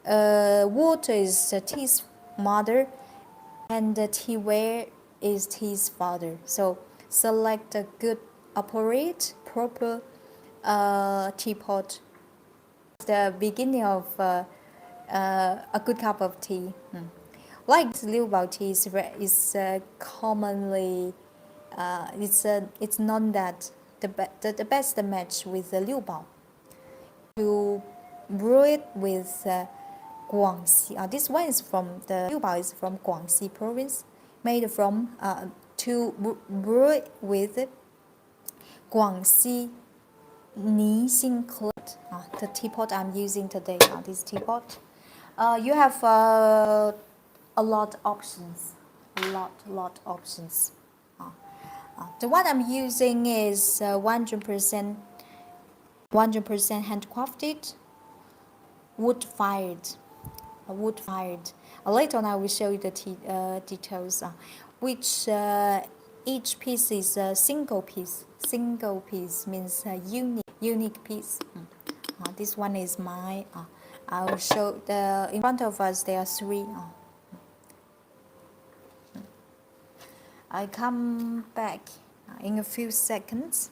A: water is the tea's mother, and the teaware is tea's father. So select a good, appropriate, proper teapot. The beginning of a good cup of tea. Like Liupao tea is commonly it's known that the best match with the Liupao. To brew it with Guangxi. This one is from the Liupao is from Guangxi province, made from to brew it with Guangxi Nixing clay. The teapot I'm using today. This teapot. You have a lot options. Lot options. The one I'm using is 100% handcrafted, wood fired. Later on, I will show you the details. Which each piece is a single piece. Single piece means a unique piece. This one is mine. I'll show in front of us. There are three. I come back in a few seconds.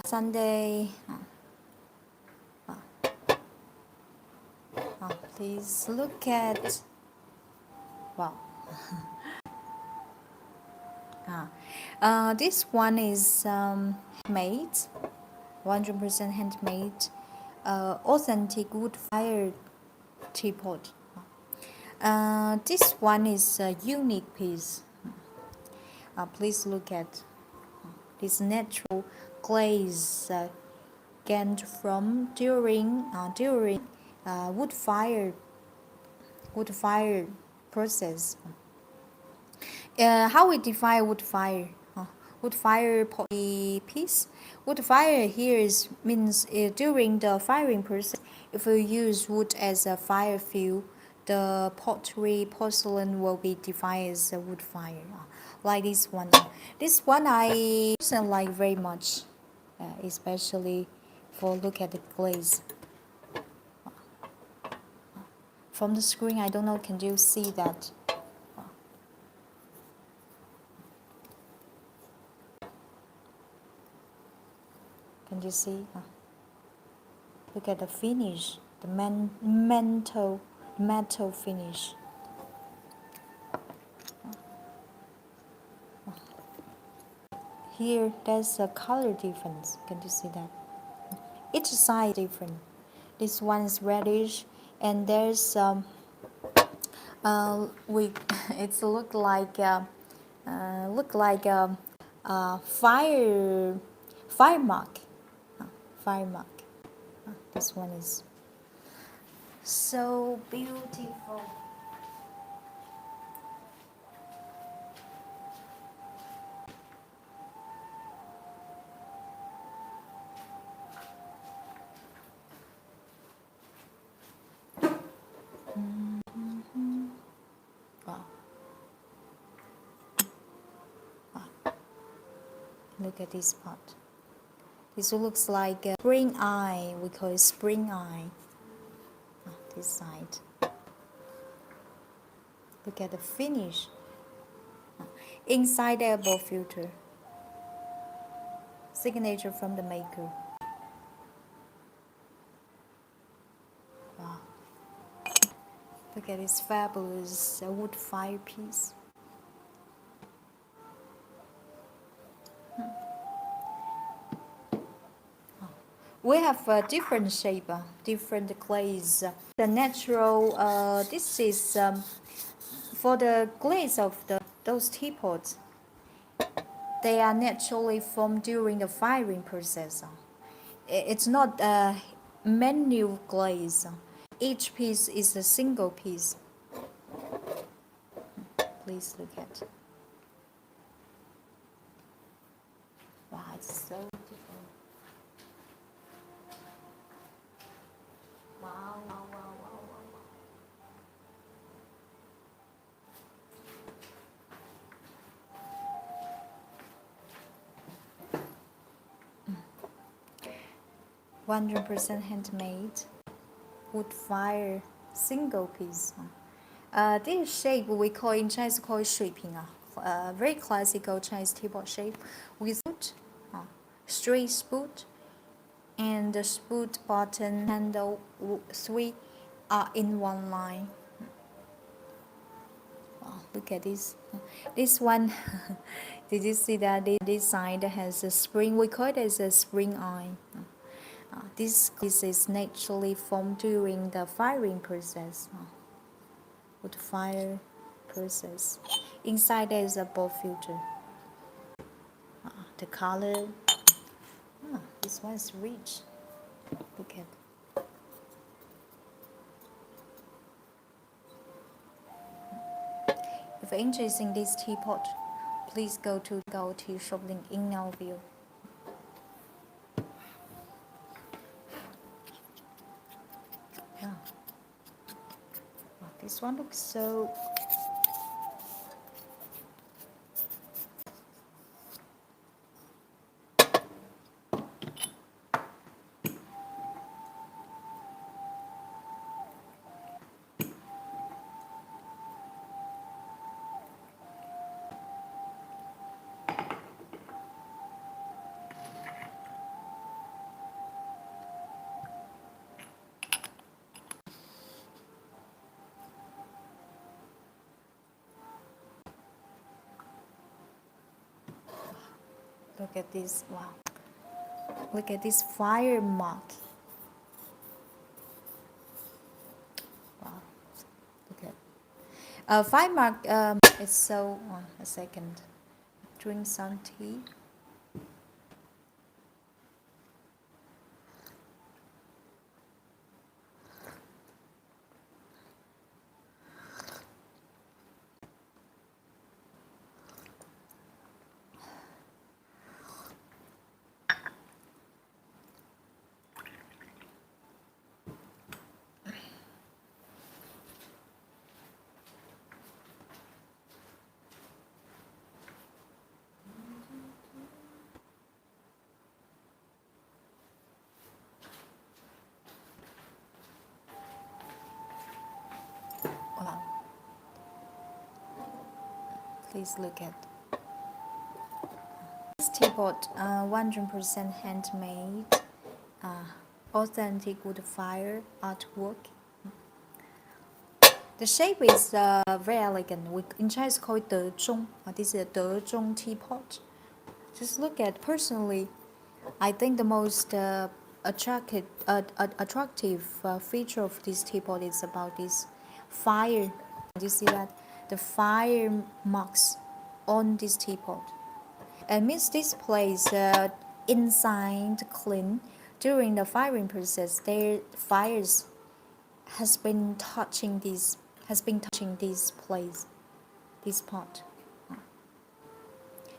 A: Sunday. Please look at. Wow. This one is handmade, 100% handmade, authentic wood fire teapot. This one is a unique piece. Please look at this natural glaze gained from during wood fire process. How we define wood fire? Wood fire piece. Wood fire here means during the firing process. If we use wood as a fire fuel, the pottery porcelain will be defined as a wood fire. Like this one. This one I personally like very much, especially for look at the glaze. From the screen, I don't know, can you see that? Can you see? Look at the finish, the metal finish. Here, there's a color difference. Can you see that? Each side different. This one is reddish, and there's it's look like fire mark. Fire mark. This one is so beautiful. Wow. Look at this part. This looks like a spring eye. We call it spring eye. This side. Look at the finish. Inside elbow filter. Signature from the maker. Wow. Look at this fabulous wood fire piece. We have a different shape, different glaze. The natural, this is for the glaze of those teapots. They are naturally formed during the firing process. It's not a manual glaze. Each piece is a single piece. Please look at. Wow, it's so beautiful. Wow, wow, wow, wow, wow. 100% handmade, wood fire, single piece. This shape we call in Chinese called 水平, very classical Chinese teapot shape with straight spout, and the spout bottom handle 3 are in one line. Look at this. This one, did you see that this side has a spring? We call it as a spring eye. This is naturally formed during the firing process, wood fire process. Inside there is a ball filter. The color, this one is rich. Look at. If you're interested in this teapot, please go to the shop link in our video. This one looks so. Look at this. Wow. Look at this fire mark. Wow. Look at fire mark. It's so. A second. Drink some tea. Wow. Please look at this teapot. 100% handmade, authentic wood fire artwork. The shape is very elegant. In Chinese call it 德中. This is a 德中 teapot. Just look at personally. I think the most attractive feature of this teapot is about this fire. You see that the fire marks on this teapot. It means this place inside clean. During the firing process, their fires has been touching this place, this pot.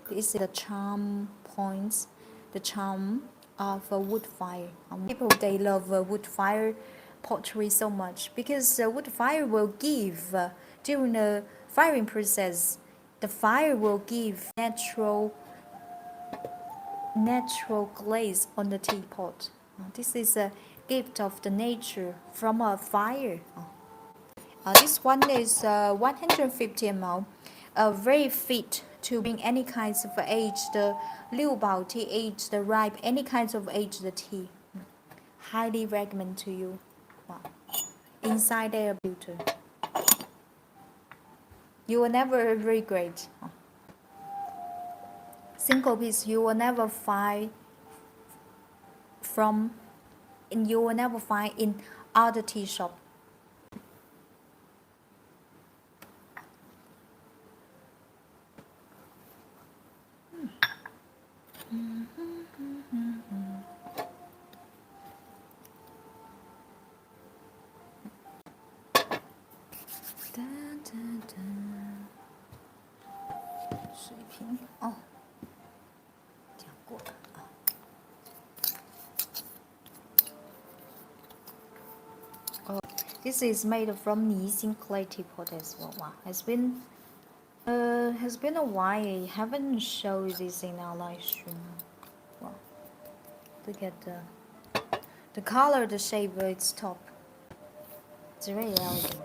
A: This is the charm points, the charm of a wood fire. People they love wood fire pottery so much because wood fire will give during the firing process. The fire will give natural glaze on the teapot. This is a gift of the nature from a fire. This one is 150 ml, very fit to bring any kinds of aged Liupao tea, aged ripe, any kinds of aged tea. Highly recommend to you. Wow. Inside there, beauty. You will never regret. Single piece you will never find in other tea shop. This is made from Nixing clay teapot as well. Wow, has been a while. I haven't showed this in our live stream. Wow, look at the color, the shape, its top. It's very elegant.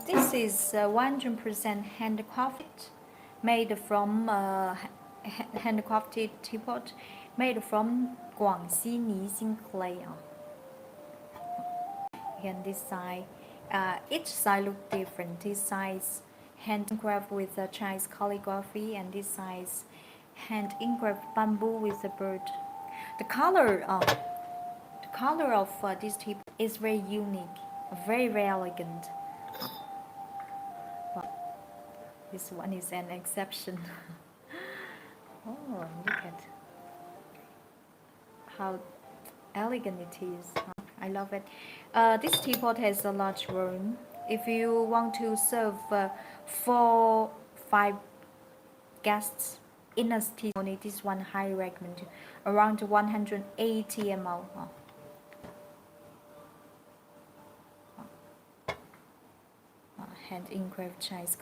A: This is 100% handcrafted, made from handcrafted teapot, made from Guangxi Nixing clay. Again, this side, each side look different. This side is hand engraved with Chinese calligraphy, and this side is hand engraved bamboo with a bird. The color of this teapot is very unique, very elegant. This one is an exception. Oh, look at how elegant it is. I love it. This teapot has a large room. If you want to serve 4-5 guests in a teapot, this one highly recommended. Around 180 ml. hand engraved Chinese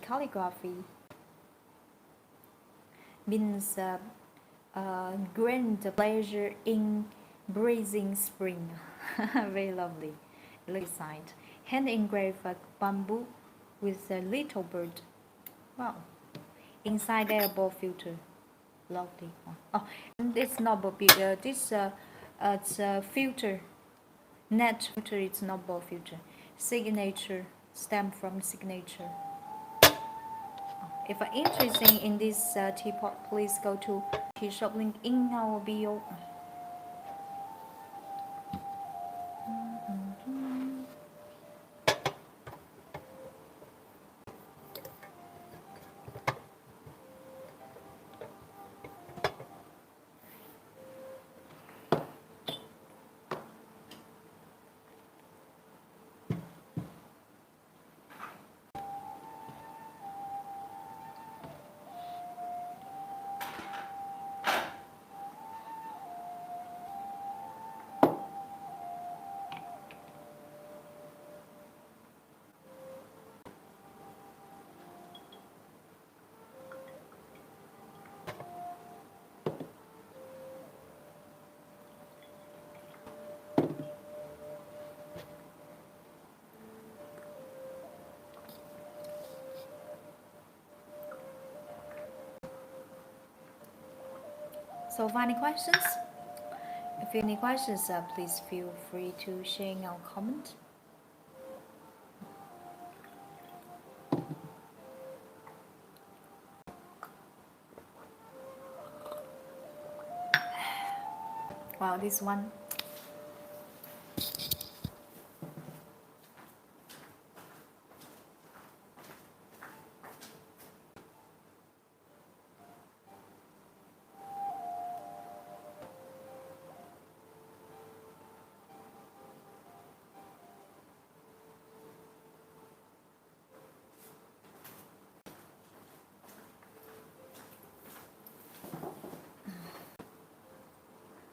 A: calligraphy means grand pleasure in breathing spring. Very lovely. Look inside. Hand engraved bamboo with a little bird. Wow. Inside there, ball filter. Lovely. Oh, and it's not ball filter. This it's a filter. Net filter. It's not ball filter. Signature. Stem from signature. If you're interested in this teapot, please go to tea shop link in our bio. So, any questions? If you have any questions, please feel free to share in our comment. Wow, this one.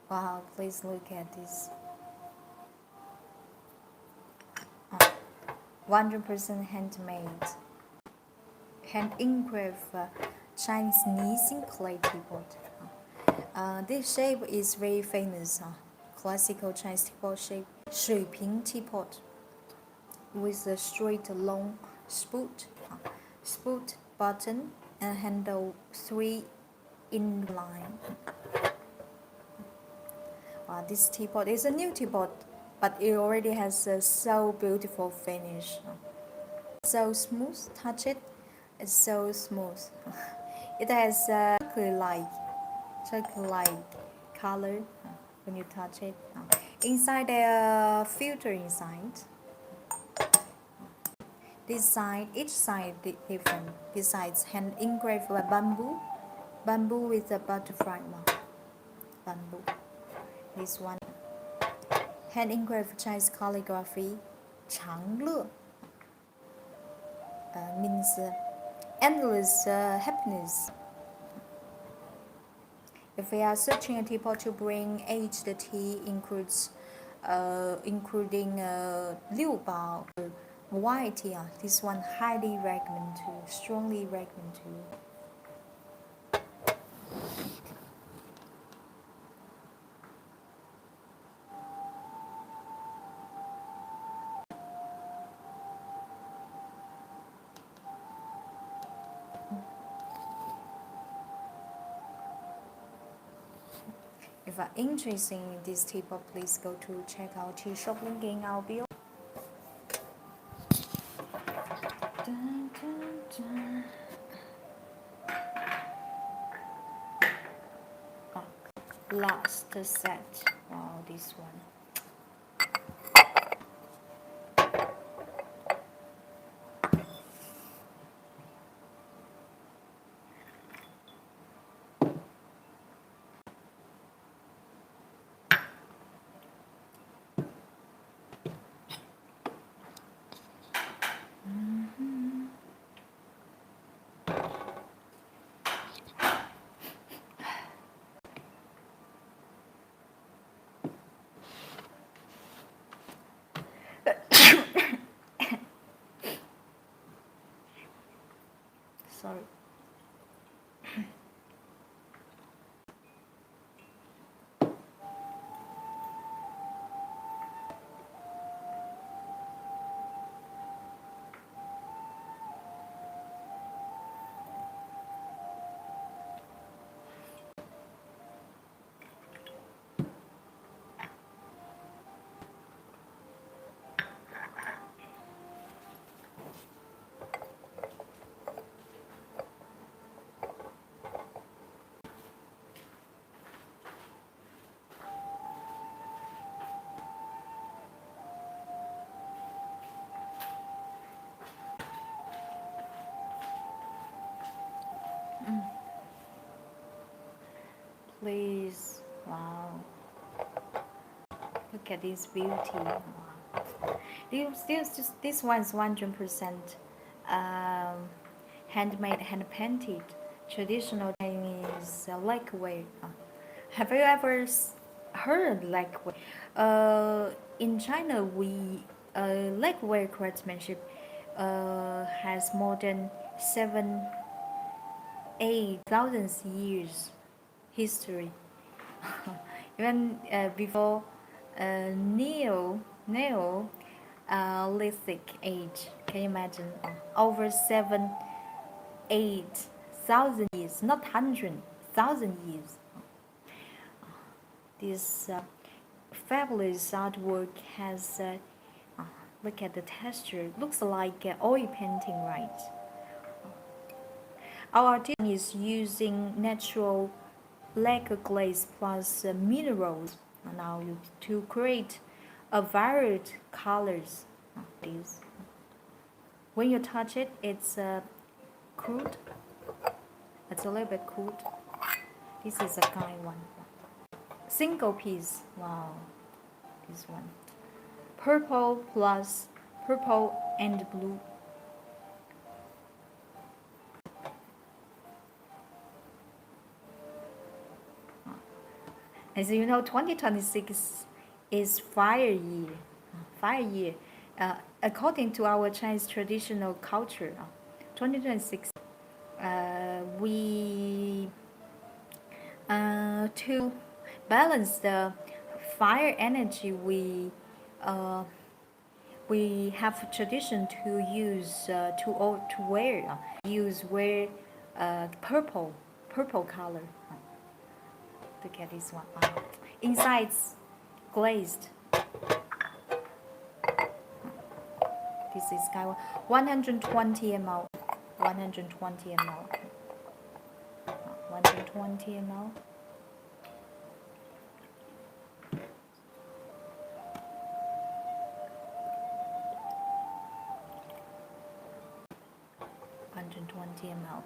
A: Wow, please look at this. 100% handmade, hand engraved Chinese Nissin clay teapot. This shape is very famous. Classical Chinese teapot shape, 水平 teapot, with a straight long spout, button, and handle 3 in line. This teapot is a new teapot, but it already has a so beautiful finish. So smooth, touch it, it's so smooth. It has a chocolate color when you touch it. Inside there are filter inside. This side, each side different. Besides hand engraved by bamboo with a butterfly mark. Bamboo. This one, hand engraved Chinese calligraphy, 长乐, means endless happiness. If we are searching a teapot to bring aged tea, including Liupao, white tea, this one highly recommend to, strongly recommend to. If you are interested in this teapot, please go to check out tea shop link in our bio. Dun, dun, dun. Last set. Wow, this one. Please, wow, look at this beauty. Wow. This one's 100% um, handmade, hand painted, traditional Chinese lacquer. Have you ever heard lacquer? In China, we lacquer craftsmanship has more than 8,000 years history. Even before Neolithic age. Can you imagine? Over 8,000 years, not 100,000 years. This fabulous artwork has, look at the texture, looks like oil painting, right? Our artist is using natural lacquer glaze plus minerals now to create a varied colors. These. When you touch it, it's cooled. It's a little bit cooled. This is a kind one. Single piece. Wow, this one. Purple plus purple and blue. As you know, 2026 is fire year. Fire year. According to our Chinese traditional culture, 2026, we to balance the fire energy, we have tradition to use to wear purple color. Look at this one. Inside's glazed. This is Sky 120 ml. 120 ml. 120 ml. ml.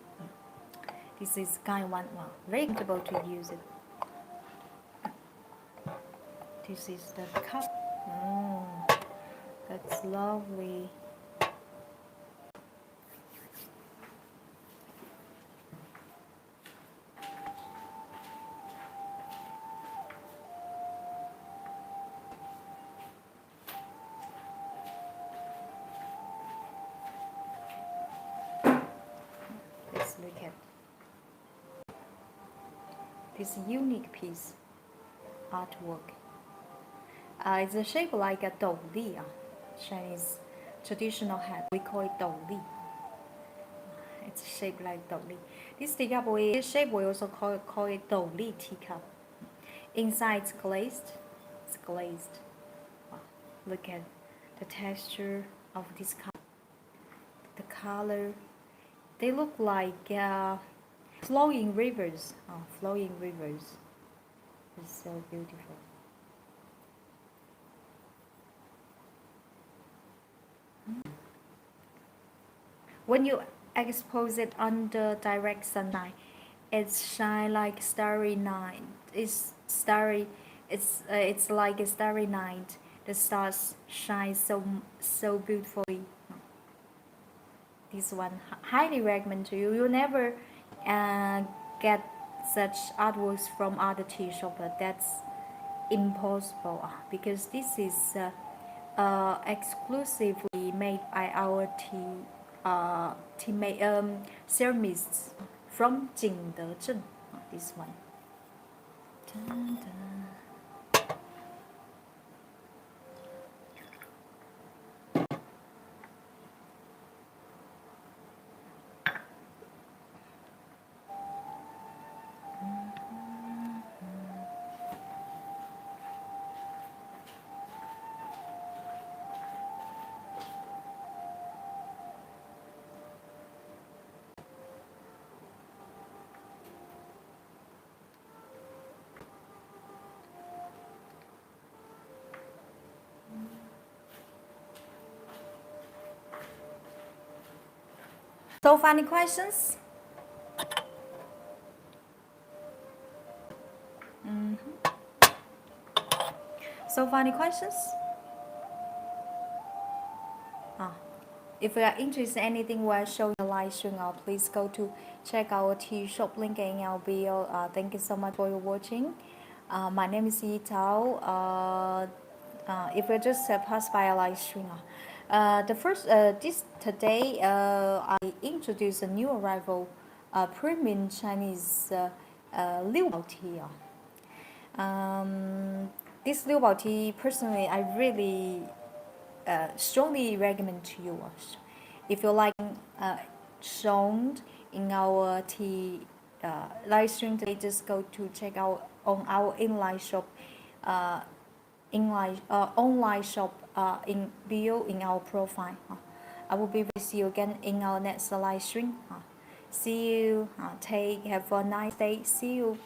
A: This is Sky 1. Wow, very comfortable to use it. This is the cup. That's lovely. Let's look at this unique piece artwork. It's a shape like a douli, Chinese traditional hat. We call it douli. It's shaped like douli. This shape we also call it douli teacup. Inside it's glazed. It's glazed. Wow. Look at the texture of this cup. The color. They look like flowing rivers. Flowing rivers. It's so beautiful. When you expose it under direct sunlight, it shines like starry night. It's starry. It's like a starry night. The stars shine so beautifully. This one highly recommend to you. You'll never get such artworks from other tea shop. That's impossible because this is exclusively made by our ceramists from Jingdezhen. This one. Dun, dun. So, funny questions? Mhm. So, any questions? Ah. If you are interested in anything we're showing the live stream, please go to check our T-shop link in our bio. Thank you so much for your watching. My name is Liupao. If you just pass by a live stream, the first this today I introduced a new arrival, premium Chinese Liupao tea. This Liupao tea, personally, I really strongly recommend to you. If you like shown in our tea live stream today, just go to check out on our inline shop, online shop in bio in our profile. I will be with you again in our next live stream. See you. Have a nice day. See you.